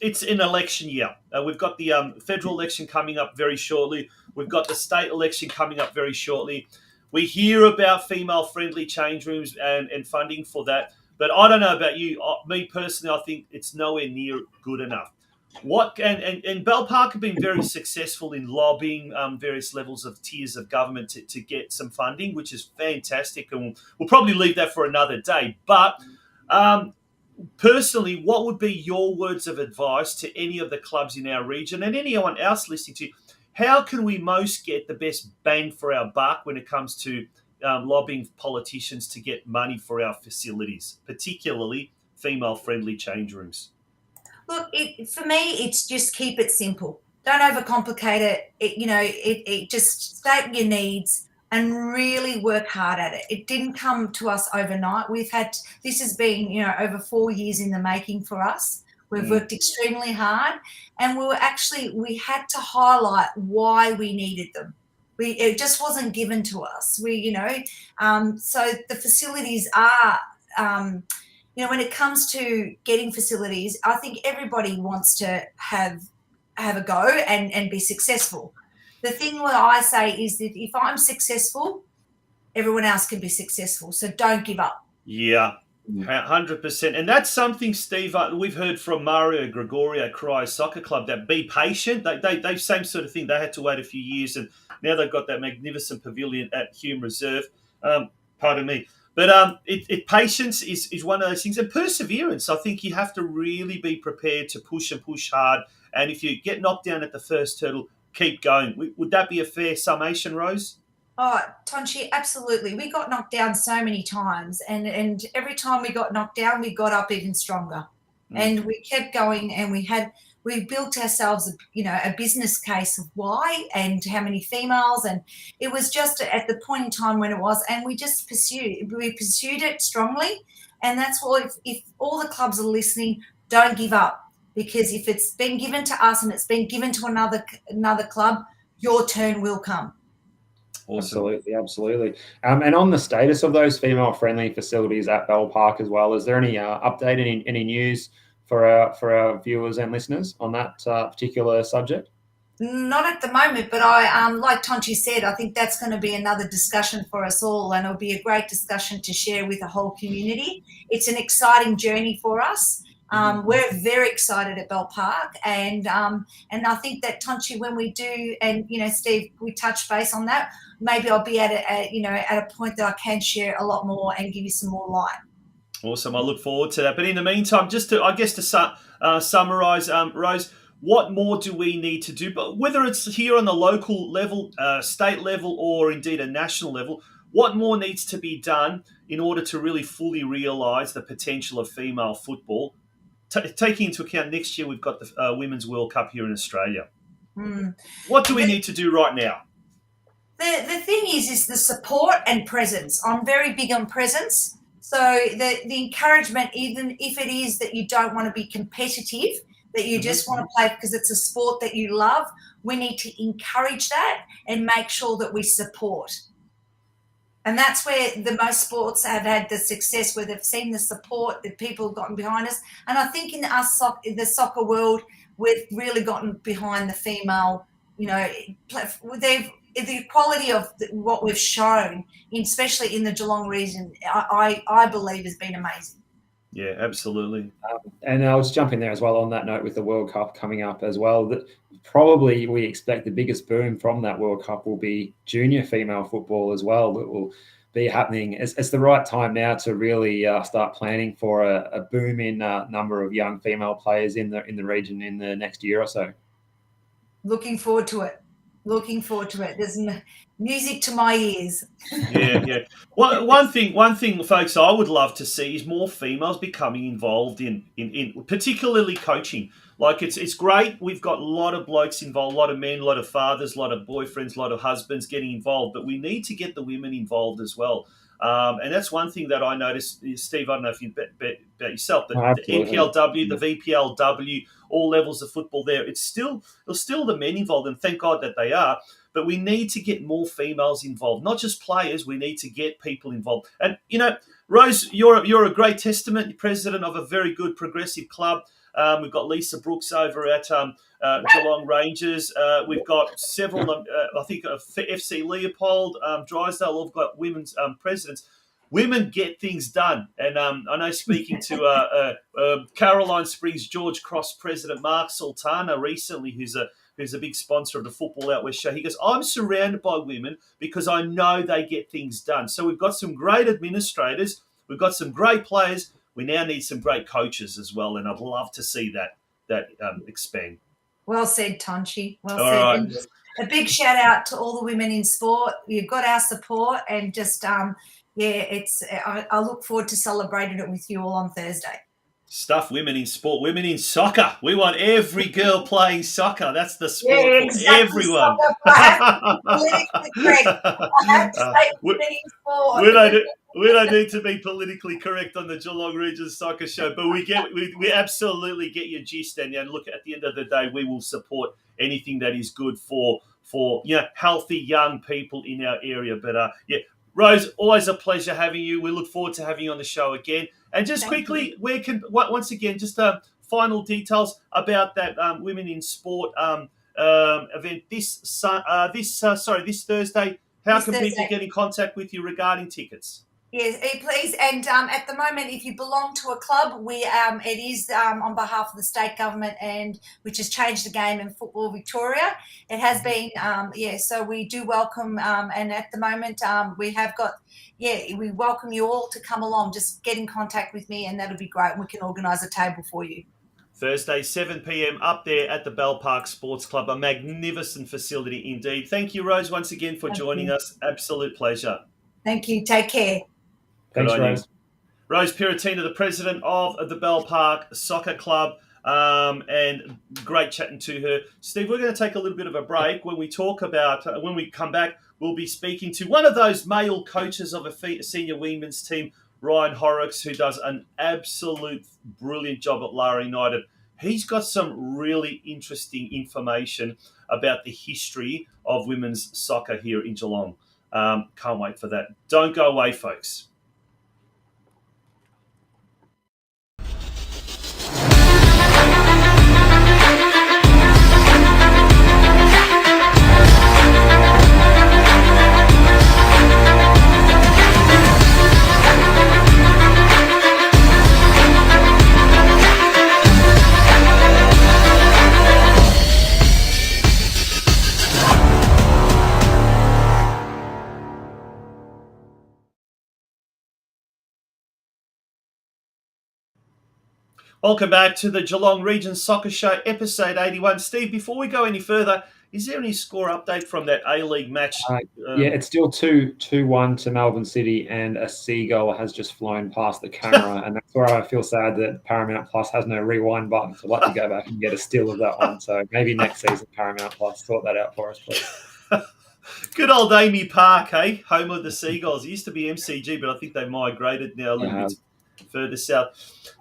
it's an election year. We've got the federal election coming up very shortly. We've got the state election coming up very shortly. We hear about female-friendly change rooms and funding for that. But I don't know about you. Me personally, I think it's nowhere near good enough. And Bell Park have been very successful in lobbying various levels of tiers of government to get some funding, which is fantastic. And we'll probably leave that for another day. But personally, what would be your words of advice to any of the clubs in our region and anyone else listening to you? How can we most get the best bang for our buck when it comes to lobbying politicians to get money for our facilities, particularly female-friendly change rooms? Look, for me, it's just keep it simple. Don't overcomplicate it. Just state your needs and really work hard at it. It didn't come to us overnight. This has been, over 4 years in the making for us. We've worked extremely hard, and we had to highlight why we needed them. It just wasn't given to us. So the facilities are, when it comes to getting facilities, I think everybody wants to have a go and be successful. The thing what I say is that if I'm successful, everyone else can be successful. So don't give up. Yeah, 100%. And that's something, Steve, we've heard from Mario Gregorio Cry Soccer Club, that be patient. They same sort of thing. They had to wait a few years, and now they've got that magnificent pavilion at Hume Reserve. Pardon me. But patience is one of those things. And perseverance, I think you have to really be prepared to push hard. And if you get knocked down at the first hurdle, keep going. Would that be a fair summation, Rose? Oh, Tonchi, absolutely. We got knocked down so many times, and every time we got knocked down, we got up even stronger, and we kept going, and we built ourselves, a business case of why and how many females, and it was just at the point in time when it was, and we just pursued it strongly, and that's why if all the clubs are listening, don't give up, because if it's been given to us and it's been given to another club, your turn will come. Awesome. Absolutely, absolutely. And on the status of those female-friendly facilities at Bell Park as well, is there any update, any news for our viewers and listeners on that particular subject? Not at the moment, but I like Tonchi said, I think that's going to be another discussion for us all, and it'll be a great discussion to share with the whole community. It's an exciting journey for us. We're very excited at Bell Park, and I think that Tonchi, when we do, and Steve, we touch base on that. Maybe I'll be at a point that I can share a lot more and give you some more light. Awesome. I look forward to that. But in the meantime, just to summarise, Rose, what more do we need to do? But whether it's here on the local level, state level, or indeed a national level, what more needs to be done in order to really fully realise the potential of female football? Taking into account next year we've got the Women's World Cup here in Australia. What do we need to do right now? The thing is the support and presence. I'm very big on presence. So the encouragement, even if it is that you don't want to be competitive, that you just want to play because it's a sport that you love, we need to encourage that and make sure that we support. And that's where the most sports have had the success, where they've seen the support, that people have gotten behind us. And I think in the soccer world, we've really gotten behind the female, the equality of what we've shown, especially in the Geelong region, I believe has been amazing. Yeah, absolutely. And I'll just jump in there as well on that note with the World Cup coming up as well. That probably we expect the biggest boom from that World Cup will be junior female football as well. That will be happening. It's the right time now to really start planning for a boom in number of young female players in the region in the next year or so. Looking forward to it. There's music to my ears. Yeah. One thing, folks, I would love to see is more females becoming involved in particularly coaching. Like it's great. We've got a lot of blokes involved, a lot of men, a lot of fathers, a lot of boyfriends, a lot of husbands getting involved. But we need to get the women involved as well. And that's one thing that I noticed, Steve. I don't know if you bet about yourself, but the NPLW, the VPLW, all levels of football there. There's still the men involved, and thank God that they are. But we need to get more females involved, not just players. We need to get people involved. And Rose, you're a great testament. You're president of a very good progressive club. We've got Lisa Brooks over at Geelong Rangers. We've got several, I think, FC Leopold, Drysdale, all got women's presidents. Women get things done. And I know speaking to Caroline Springs George Cross president Mark Sultana recently, who's a big sponsor of the Football Out West show, he goes, I'm surrounded by women because I know they get things done. So we've got some great administrators. We've got some great players. We now need some great coaches as well, and I'd love to see that expand. Well said, Tonchi. Well all said. Right. And just a big shout out to all the women in sport. You've got our support, and just I look forward to celebrating it with you all on Thursday. Stuff women in sport, women in soccer. We want every girl playing soccer. That's the sport for everyone. We don't need to be politically correct on the Geelong Region Soccer Show, but we absolutely get your gist. And look, at the end of the day, we will support anything that is good for healthy young people in our area. But Rose, always a pleasure having you. We look forward to having you on the show again. And just quickly, once again, just final details about that Women in Sport event this Thursday. How can people get in contact with you regarding tickets? Yes, please. And at the moment, if you belong to a club, it is on behalf of the state government, and which has changed the game in Football Victoria. It has been, so we do welcome, and at the moment we welcome you all to come along. Just get in contact with me and that'll be great. We can organise a table for you. Thursday, 7 p.m. up there at the Bell Park Sports Club. A magnificent facility indeed. Thank you, Rose, once again for joining us. Absolute pleasure. Thank you. Take care. Good Thanks, on Rose. you. Rose Pirrottina, the president of the Bell Park Soccer Club, and great chatting to her. Steve, we're going to take a little bit of a break. When we come back, we'll be speaking to one of those male coaches of a senior women's team, RYAN HORROCKS, who does an absolute brilliant job at Lara United. He's got some really interesting information about the history of women's soccer here in Geelong. Can't wait for that. Don't go away, folks. Welcome back to the Geelong Region Soccer Show, episode 81. Steve, before we go any further, is there any score update from that A-League match? Yeah, it's still 2-1 to Melbourne City, and a seagull has just flown past the camera, and that's where I feel sad that Paramount Plus has no rewind button, so I'd like to go back and get a still of that one. So maybe next season, Paramount Plus, sort that out for us, please. Good old Amy Park, hey? Home of the Seagulls. It used to be MCG, but I think they migrated now a little bit further south.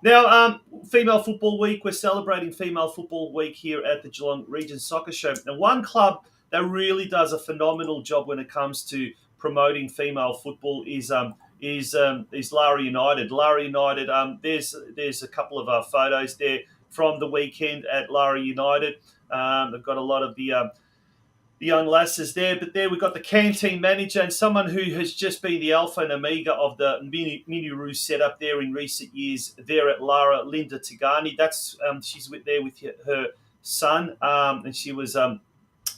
Now, Female Football Week. We're celebrating Female Football Week here at the Geelong Region Soccer Show. Now, one club that really does a phenomenal job when it comes to promoting female football is Lara United. Lara United. There's a couple of photos there from the weekend at Lara United. They've got a lot of the young lasses there, but there we've got the canteen manager and someone who has just been the alpha and omega of the mini-roo setup there in recent years there at Lara, Linda Tagani. That's she's there with her son, and she was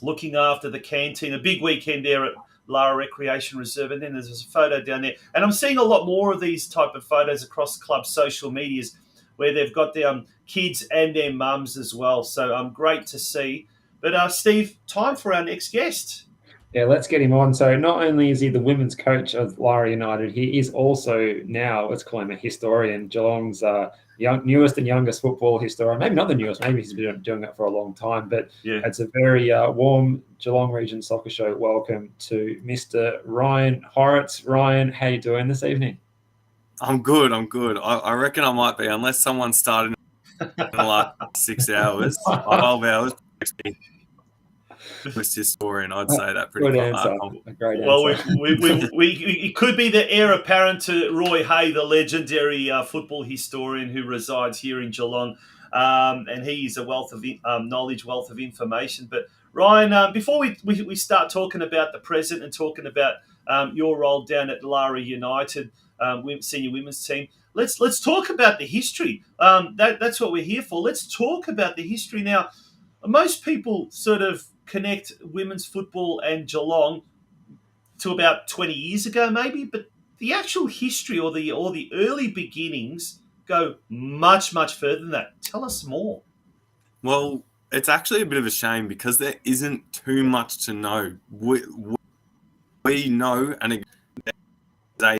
looking after the canteen. A big weekend there at Lara Recreation Reserve, and then there's a photo down there. And I'm seeing a lot more of these type of photos across the club's social medias where they've got their kids and their mums as well. So great to see. But Steve, time for our next guest. Yeah, let's get him on. So not only is he the women's coach of Lara United, he is also now, let's call him a historian, Geelong's newest and youngest football historian. Maybe not the newest, maybe he's been doing that for a long time. But yeah, it's a very warm Geelong Region Soccer Show welcome to Mr. RYAN HORROCKS. RYAN, how you doing this evening? I'm good. I reckon I might be, unless someone started in the last 6 hours, 12 hours. Most historian, I'd say that pretty good much. Answer. A great answer. Well, it could be the heir apparent to Roy Hay, the legendary football historian who resides here in Geelong, and he is a wealth of knowledge, wealth of information. But RYAN, before we start talking about the present and talking about your role down at Lara United, senior women's team, let's talk about the history. That's what we're here for. Let's talk about the history now. Most people sort of connect women's football and Geelong to about 20 years ago, maybe, but the actual history or the early beginnings go much, much further than that. Tell us more. Well, it's actually a bit of a shame because there isn't too much to know. We know and there's a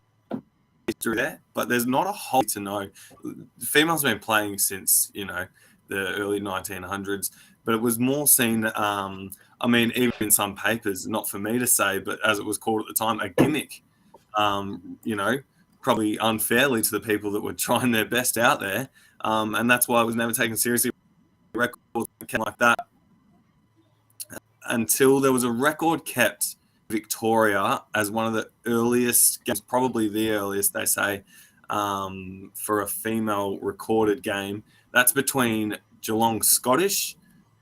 history there, but there's not a whole to know. The females have been playing since, the early 1900s. But it was more seen, even in some papers, not for me to say, but as it was called at the time, a gimmick, probably unfairly to the people that were trying their best out there. And that's why it was never taken seriously, records like that, until there was a record kept Victoria as one of the earliest games, probably the earliest, they say, for a female recorded game. That's between Geelong Scottish,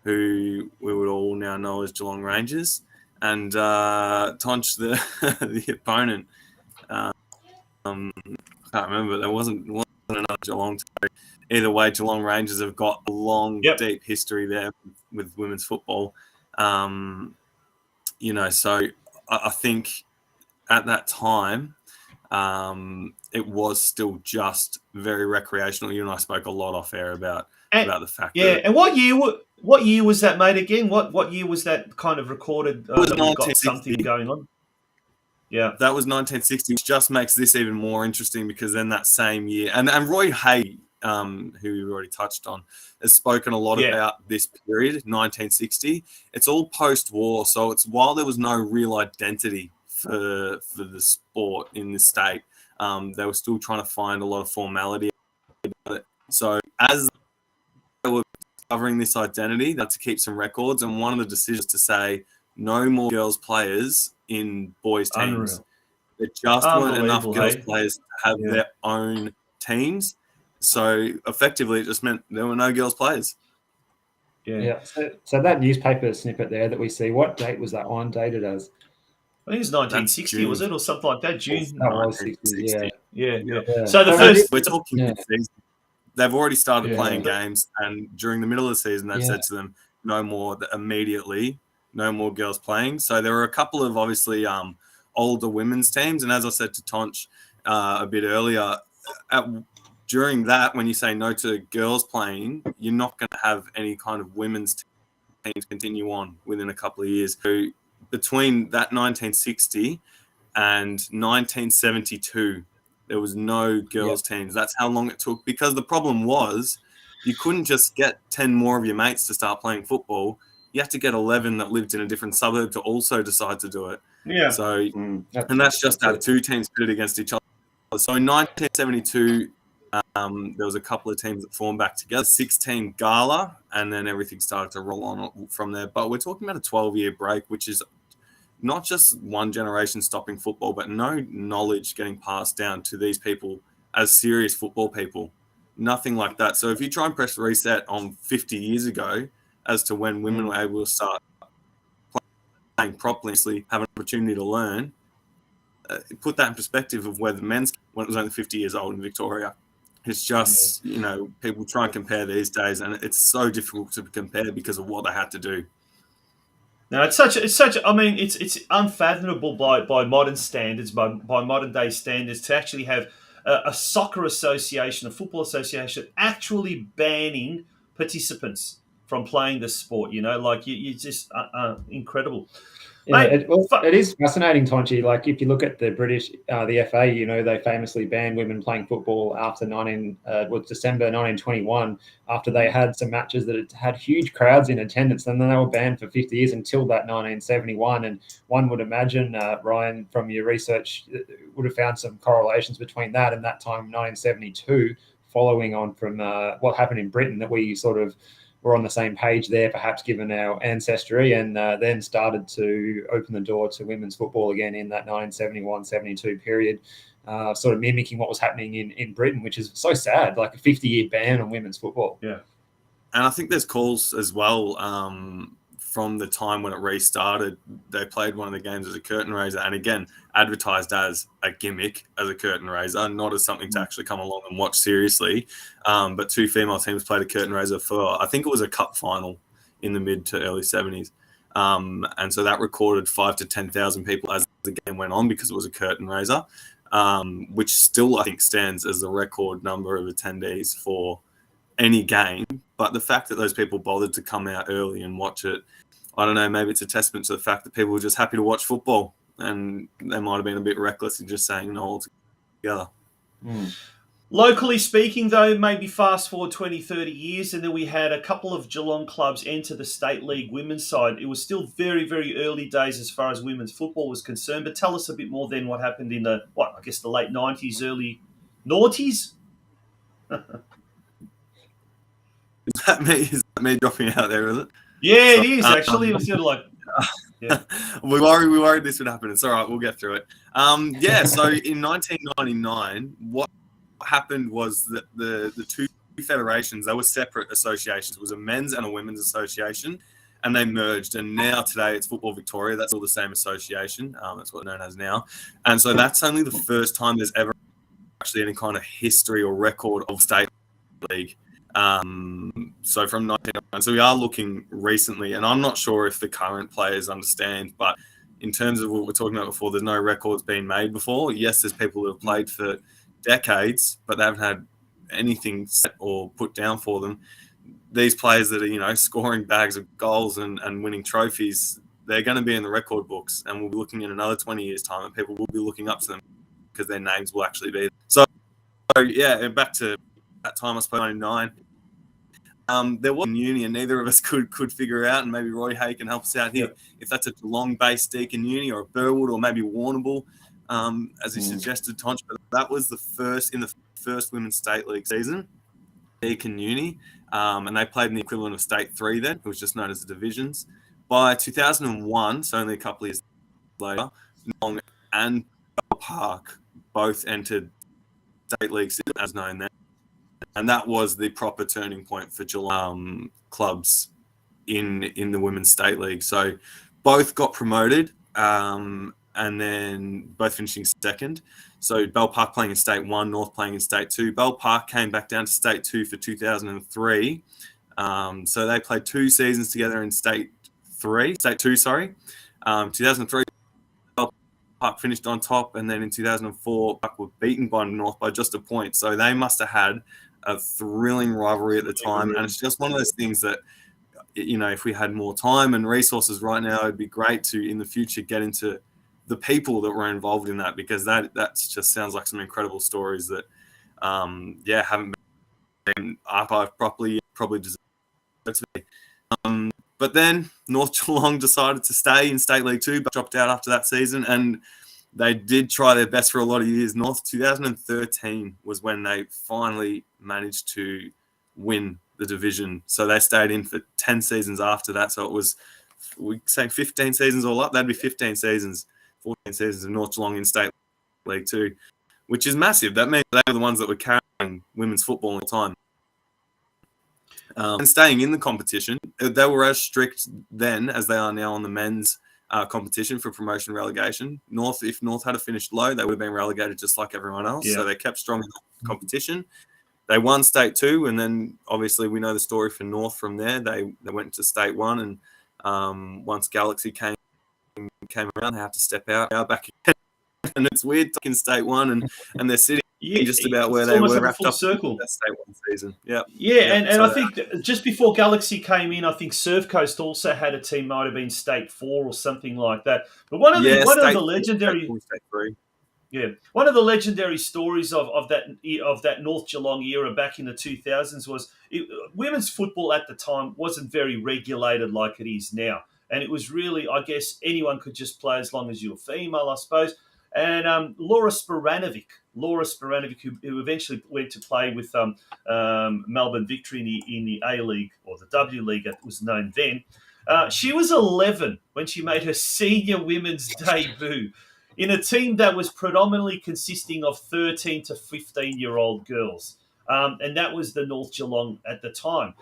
who we would all now know as Geelong Rangers, and Tonch, the opponent. I can't remember. There wasn't another Geelong. Either way, Geelong Rangers have got a long, deep history there with women's football. So I think at that time, it was still just very recreational. You and I spoke a lot off air about And, about the fact yeah, that and what year was that, mate? Again, what year was that kind of recorded? it was That we've got 1960. something going on. Yeah, That was 1960, which just makes this even more interesting because then that same year, and Roy Hay, who we already touched on, has spoken a lot Yeah. about this period, 1960. It's all post-war, so it's while there was no real identity for the sport in the state, they were still trying to find a lot of formality about it. So as they were discovering this identity, they had to keep some records, and one of the decisions to say no more girls players in boys teams. unreal. There just weren't enough Unbelievable, girls hey? players to have Yeah. their own teams. So effectively, it just meant there were no girls players. Yeah. So that newspaper snippet there that we see, what date was that on? Dated as? I think it was 1960, was it, or something like that? June. That was 60s. Yeah. Yeah. So the So first, We're talking mid-season. They've already started Yeah. playing games, and during the middle of the season, they've said to them, no more, immediately, no more girls playing. So there were a couple of, obviously, older women's teams. And as I said to Tonch a bit earlier, during that, when you say no to girls playing, you're not going to have any kind of women's teams continue on within a couple of years. So between that 1960 and 1972, there was no girls teams. That's how long it took, because the problem was you couldn't just get 10 more of your mates to start playing football. You had to get 11 that lived in a different suburb to also decide to do it. Yeah. So, and that's just to have two teams pitted against each other. So in 1972, there was a couple of teams that formed back together, 6-team gala, and then everything started to roll on from there. But we're talking about a 12-year break, which is not just one generation stopping football, but no knowledge getting passed down to these people as serious football people. Nothing like that. So if you try and press reset on 50 years ago as to when women were able to start playing properly, have an opportunity to learn, put that in perspective of where the men's, when it was only 50 years old in Victoria. It's just, people try and compare these days, and it's so difficult to compare because of what they had to do. No, it's such. I mean, it's unfathomable by modern standards, by modern day standards, to actually have a soccer association, a football association, actually banning participants from playing the sport. You just incredible. Yeah, Mate, it is fascinating, Tonchi. Like, if you look at the British, the FA, they famously banned women playing football after December 1921, after they had some matches that had huge crowds in attendance, and then they were banned for 50 years until that 1971. And one would imagine, Ryan, from your research, would have found some correlations between that and that time, 1972, following on from what happened in Britain, that we sort of were on the same page there, perhaps given our ancestry, and then started to open the door to women's football again in that 1971-72 period, sort of mimicking what was happening in Britain, which is so sad, like a 50-year ban on women's football. Yeah. And I think there's calls as well from the time when it restarted. They played one of the games as a curtain raiser, and again, advertised as a gimmick, as a curtain raiser, not as something to actually come along and watch seriously. But two female teams played a curtain raiser for, I think it was a cup final in the mid to early 70s. And so that recorded 5,000 to 10,000 people as the game went on, because it was a curtain raiser, which still, I think, stands as the record number of attendees for any game. But the fact that those people bothered to come out early and watch it, I don't know, maybe it's a testament to the fact that people were just happy to watch football, and they might have been a bit reckless in just saying no altogether. Locally speaking, though, maybe fast forward 20, 30 years, and then we had a couple of Geelong clubs enter the State League women's side. It was still very, very early days as far as women's football was concerned, but tell us a bit more then what happened in the late 90s, early noughties? Is that me dropping out there, is it? Yeah, it is, actually. It was sort of like... Yeah. we worried this would happen. It's all right. We'll get through it. So in 1999, what happened was that the two federations, they were separate associations. It was a men's and a women's association, and they merged. And now today it's Football Victoria. That's all the same association. That's what it's known as now. And so that's only the first time there's ever actually any kind of history or record of State League. So from 1999, so we are looking recently, and I'm not sure if the current players understand, but in terms of what we're talking about before, there's no records being made before. Yes, there's people who have played for decades, but they haven't had anything set or put down for them. these players that are, scoring bags of goals and winning trophies, they're going to be in the record books, and we'll be looking in another 20 years' time, and people will be looking up to them because their names will actually be there. So yeah, and back to that time, I suppose, 99. There was a uni, and neither of us could figure out, and maybe Roy Hay can help us out here, if that's a Geelong-based Deakin uni or a Burwood or maybe Warrnambool, as he suggested, Tonch. But that was the first Women's State League season, Deakin uni, and they played in the equivalent of State 3 then. It was just known as the divisions. By 2001, so only a couple of years later, Geelong and Bell Park both entered State League as known then. And that was the proper turning point for Geelong clubs in the Women's State League. So both got promoted, and then both finishing second. So Bell Park playing in State 1, North playing in State 2. Bell Park came back down to State 2 for 2003. So they played 2 seasons together in State 2, sorry. 2003, Bell Park finished on top, and then in 2004, Park were beaten by North by just a point. So they must have had a thrilling rivalry at the time, and it's just one of those things that, if we had more time and resources right now, it'd be great to in the future get into the people that were involved in that, because that just sounds like some incredible stories that haven't been archived properly, probably deserve to be. But then North Geelong decided to stay in State League 2, but dropped out after that season, and they did try their best for a lot of years. North 2013 was when they finally managed to win the division. So they stayed in for 10 seasons after that. So it was, we say 15 seasons all up. That'd be 15 seasons, 14 seasons of North Geelong in State League 2, which is massive. That means they were the ones that were carrying women's football all the time. And staying in the competition, they were as strict then as they are now on the men's competition for promotion relegation. If North had finished low, they would have been relegated just like everyone else. Yeah. So they kept strong in the competition. They won State 2, and then obviously we know the story for North from there. They went to State 1, and once Galaxy came around, they had to step out back again. And it's weird in State 1, and they're sitting just about where they were wrapped up circle. That State 1 season. Yeah, and I think just before Galaxy came in, I think Surf Coast also had a team, might have been State 4 or something like that. But one of the legendary State 3. Yeah, one of the legendary stories of that North Geelong era back in the 2000s was women's football at the time wasn't very regulated like it is now, and it was really, I guess, anyone could just play as long as you were female, I suppose. And Lara Spiranovic, who eventually went to play with Melbourne Victory in the A-League, or the W League it was known then. She was 11 when she made her senior women's debut in a team that was predominantly consisting of 13 to 15-year-old girls. And that was the North Geelong at the time.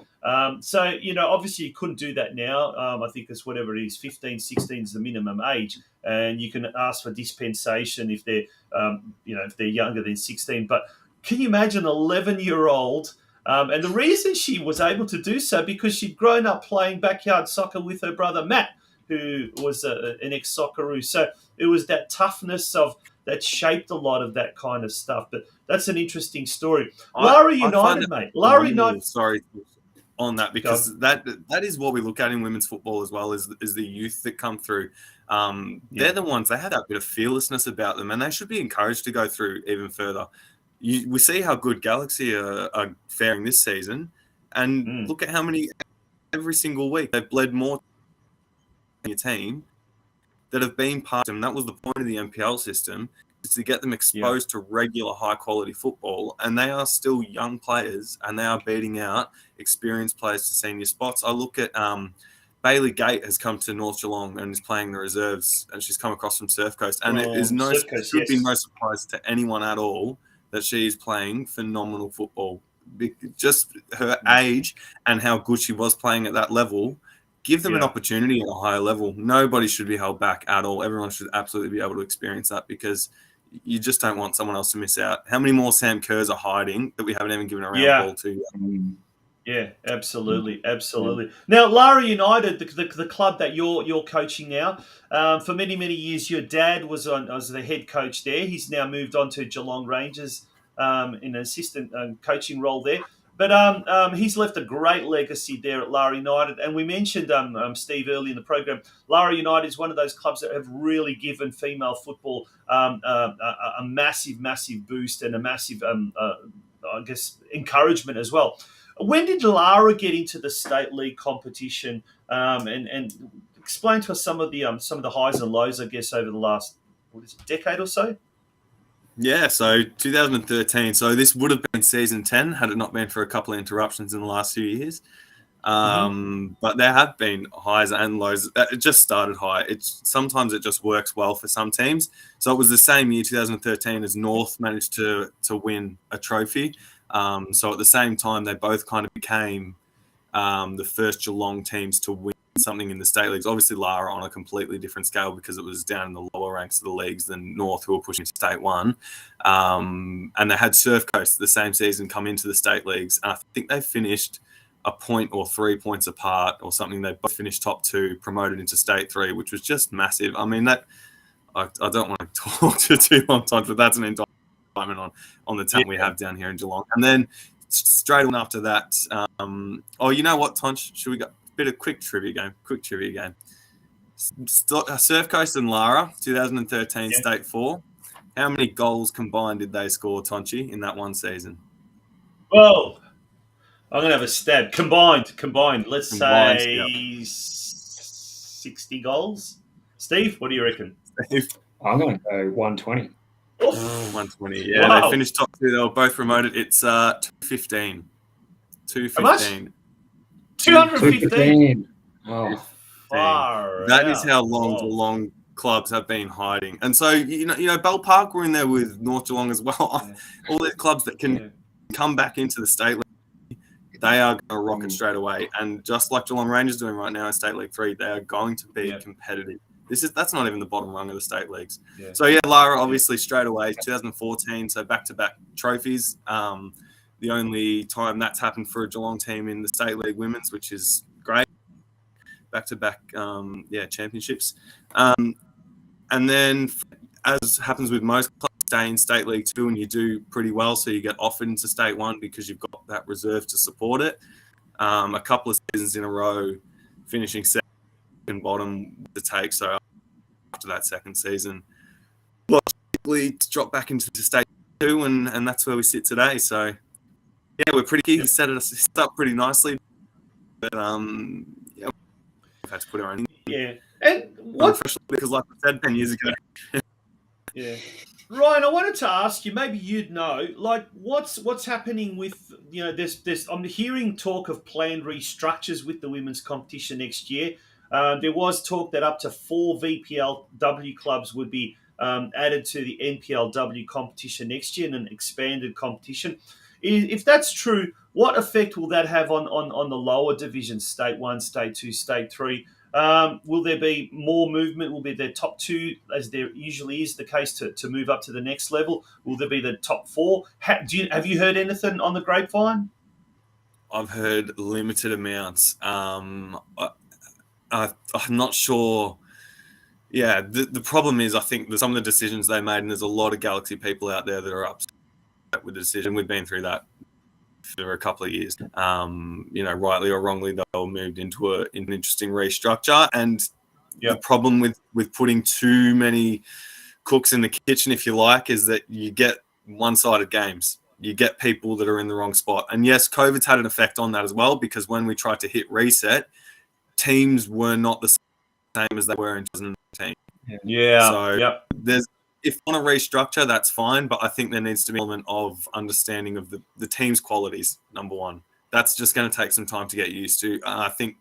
So, obviously you couldn't do that now. I think it's whatever it is, 15, 16 is the minimum age. And you can ask for dispensation if they're, if they're younger than 16. But can you imagine an 11-year-old? And the reason she was able to do so, because she'd grown up playing backyard soccer with her brother Matt, who was an ex-Socceroo. So it was that toughness that shaped a lot of that kind of stuff. But that's an interesting story. Lara United, mate. Lara United. Sorry on that, because that is what we look at in women's football as well, is the youth that come through. They're the ones, they had that bit of fearlessness about them, and they should be encouraged to go through even further. We see how good Galaxy are faring this season, and look at how many every single week they've bled more your team that have been part of them. That was the point of the NPL system, is to get them exposed to regular high quality football, and they are still young players, and they are beating out experienced players to senior spots. I look at Bailey Gate has come to North Geelong and is playing the reserves, and she's come across from Surf Coast, and it is should be no surprise to anyone at all that she is playing phenomenal football. Just her age and how good she was playing at that level. Give them an opportunity at a higher level. Nobody should be held back at all. Everyone should absolutely be able to experience that, because you just don't want someone else to miss out. How many more Sam Kerrs are hiding that we haven't even given a round ball to? Yeah, absolutely. Now, Lara United, the club that you're coaching now, for many, many years, your dad was the head coach there. He's now moved on to Geelong Rangers in an assistant coaching role there. But he's left a great legacy there at Lara United. And we mentioned, Steve, early in the program, Lara United is one of those clubs that have really given female football a massive, massive boost and a massive, I guess, encouragement as well. When did Lara get into the state league competition? And explain to us some of the highs and lows, I guess, over the last decade or so. Yeah, so 2013. So this would have been season 10 had it not been for a couple of interruptions in the last few years. But there have been highs and lows. It just started high. Sometimes it just works well for some teams. So it was the same year, 2013, as North managed to win a trophy. So at the same time, they both kind of became the first Geelong teams to win something in the state leagues. Obviously, Lara on a completely different scale because it was down in the lower ranks of the leagues than North, who were pushing state one. And they had Surf Coast the same season come into the state leagues. And I think they finished a point or 3 points apart or something. They both finished top two, promoted into state three, which was just massive. I mean, I don't want to talk to too long time, but that's an indictment on the talent we have down here in Geelong. And then straight on after that, you know what, Tonch? Should we go? Bit of quick trivia game. Surf Coast and Lara, 2013 State 4. How many goals combined did they score, Tonchi, in that one season? Well, I'm going to have a stab. Combined. Let's say 60 goals. Steve, what do you reckon? I'm going to go 120. 120, yeah. Wow. They finished top two. They were both promoted. It's 215. 215. 215. Oh, that is how long Geelong clubs have been hiding. And so you know, Bell Park were in there with North Geelong as well. Yeah. All these clubs that can come back into the state league, they are going to rock it straight away. And just like Geelong Rangers doing right now in State League 3, they are going to be competitive. That's not even the bottom rung of the state leagues. Yeah. So Lara obviously straight away 2014. So back-to-back trophies. The only time that's happened for a Geelong team in the State League Women's, which is great. Back-to-back, championships. And then, as happens with most clubs, stay in State League 2 and you do pretty well, so you get offered into State 1 because you've got that reserve to support it. A couple of seasons in a row, finishing second bottom to take. So after that second season, logically drop back into the State 2, and that's where we sit today. So, yeah, we're pretty keen. Set us up pretty nicely, but we've had to put our own. Yeah, and what? Because, like I said 10 years ago. Yeah, Ryan, I wanted to ask you. Maybe you'd know, like, what's happening with there's. I'm hearing talk of planned restructures with the women's competition next year. There was talk that up to 4 VPLW clubs would be added to the NPLW competition next year in an expanded competition. If that's true, what effect will that have on the lower divisions, State 1, State 2, State 3? Will there be more movement? Will be the top 2, as there usually is the case, to move up to the next level? Will there be the top 4? Have you heard anything on the grapevine? I've heard limited amounts. I'm not sure. Yeah, the problem is I think some of the decisions they made, and there's a lot of Galaxy people out there that are upset with the decision. We've been through that for a couple of years. Rightly or wrongly, they were moved into an interesting restructure. And the problem with putting too many cooks in the kitchen, if you like, is that you get one-sided games. You get people that are in the wrong spot. And yes, COVID's had an effect on that as well, because when we tried to hit reset, teams were not the same as they were in 2019. Yeah. So if you want to restructure, that's fine, but I think there needs to be an element of understanding of the team's qualities, number one. That's just going to take some time to get used to. I think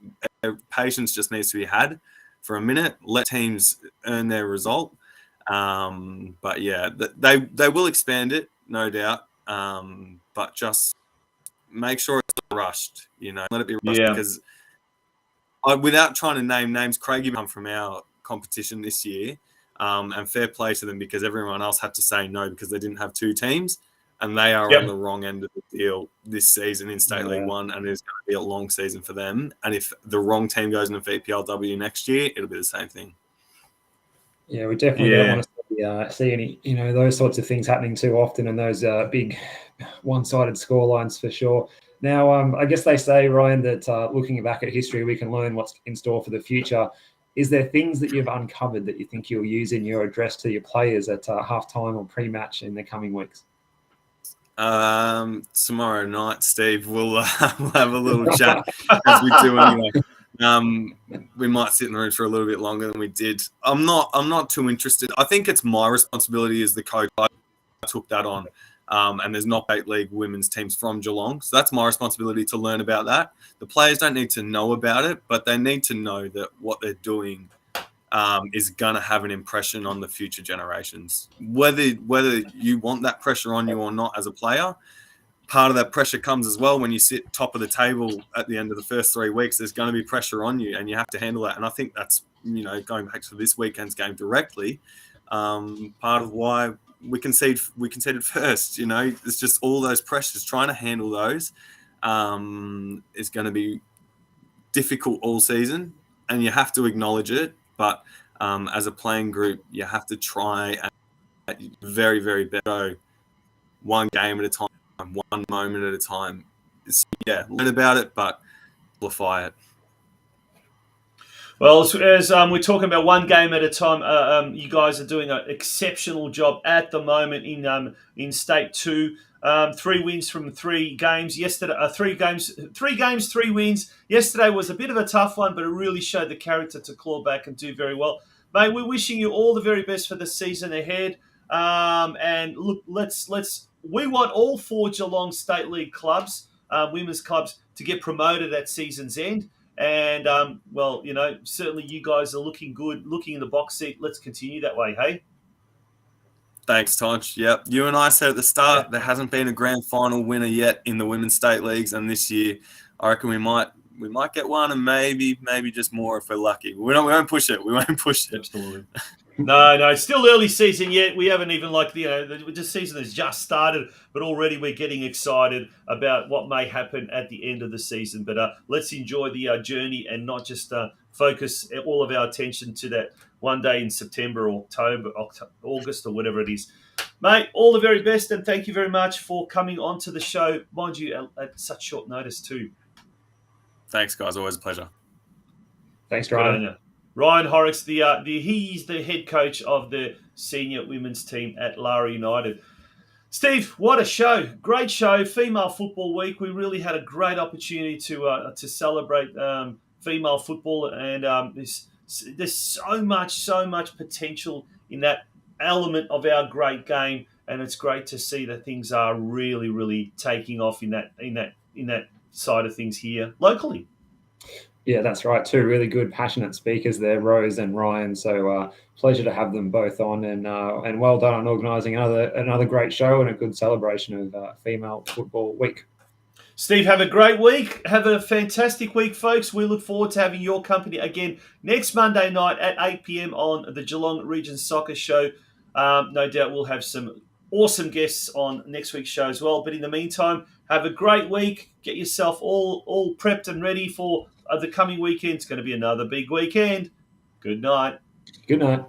patience just needs to be had for a minute. Let teams earn their result. But yeah, they will expand it, no doubt. But just make sure it's not rushed. Let it be rushed because without trying to name names, Craigie come from our competition this year. And fair play to them, because everyone else had to say no because they didn't have 2 teams, and they are on the wrong end of the deal this season in State League 1, and it's going to be a long season for them. And if the wrong team goes into VPLW next year, it'll be the same thing. Yeah, we definitely don't want to see any, those sorts of things happening too often, and those big one-sided scorelines for sure. Now, I guess they say, Ryan, that looking back at history, we can learn what's in store for the future. Is there things that you've uncovered that you think you'll use in your address to your players at halftime or pre-match in the coming weeks? Tomorrow night, Steve, we'll have a little chat as we do anyway. We might sit in the room for a little bit longer than we did. I'm not too interested. I think it's my responsibility as the coach. I took that on. And there's not 8 league women's teams from Geelong. So that's my responsibility to learn about that. The players don't need to know about it, but they need to know that what they're doing is going to have an impression on the future generations. Whether you want that pressure on you or not as a player, part of that pressure comes as well when you sit top of the table at the end of the first 3 weeks. There's going to be pressure on you and you have to handle that. And I think that's, going back to this weekend's game directly, part of why we conceded first. It's just all those pressures. Trying to handle those is going to be difficult all season, and you have to acknowledge it. But as a playing group, you have to try and very, very better, one game at a time, one moment at a time. Learn about it, but amplify it. Well, as we're talking about one game at a time, you guys are doing an exceptional job at the moment in State 2. 3 wins from 3 games. Yesterday, 3 games, 3 wins. Yesterday was a bit of a tough one, but it really showed the character to claw back and do very well. Mate, we're wishing you all the very best for the season ahead. And look, we want all 4 Geelong State League clubs, women's clubs, to get promoted at season's end. And, certainly you guys are looking good, looking in the box seat. Let's continue that way, hey? Thanks, Tonch. Yep. You and I said at the start, there hasn't been a grand final winner yet in the women's state leagues. And this year, I reckon we might get one, and maybe just more if we're lucky. We won't push it. We won't push it. Absolutely. No, it's still early season yet. We haven't even the season has just started, but already we're getting excited about what may happen at the end of the season. But let's enjoy the journey and not just focus all of our attention to that one day in September or October, August or whatever it is. Mate, all the very best, and thank you very much for coming onto the show, mind you, at such short notice too. Thanks, guys. Always a pleasure. Thanks, Ryan. Ryan Horrocks, he's the head coach of the senior women's team at Lara United. Steve, what a show. Great show. Female Football Week. We really had a great opportunity to celebrate female football, and there's so much potential in that element of our great game, and it's great to see that things are really, really taking off in that side of things here locally. Yeah, that's right. 2 really good, passionate speakers there, Rose and Ryan. So pleasure to have them both on, and well done on organising another great show and a good celebration of Female Football Week. Steve, have a great week. Have a fantastic week, folks. We look forward to having your company again next Monday night at 8 p.m. on the Geelong Region Soccer Show. No doubt we'll have some awesome guests on next week's show as well. But in the meantime, have a great week. Get yourself all prepped and ready for the coming weekend. It's going to be another big weekend. Good night. Good night.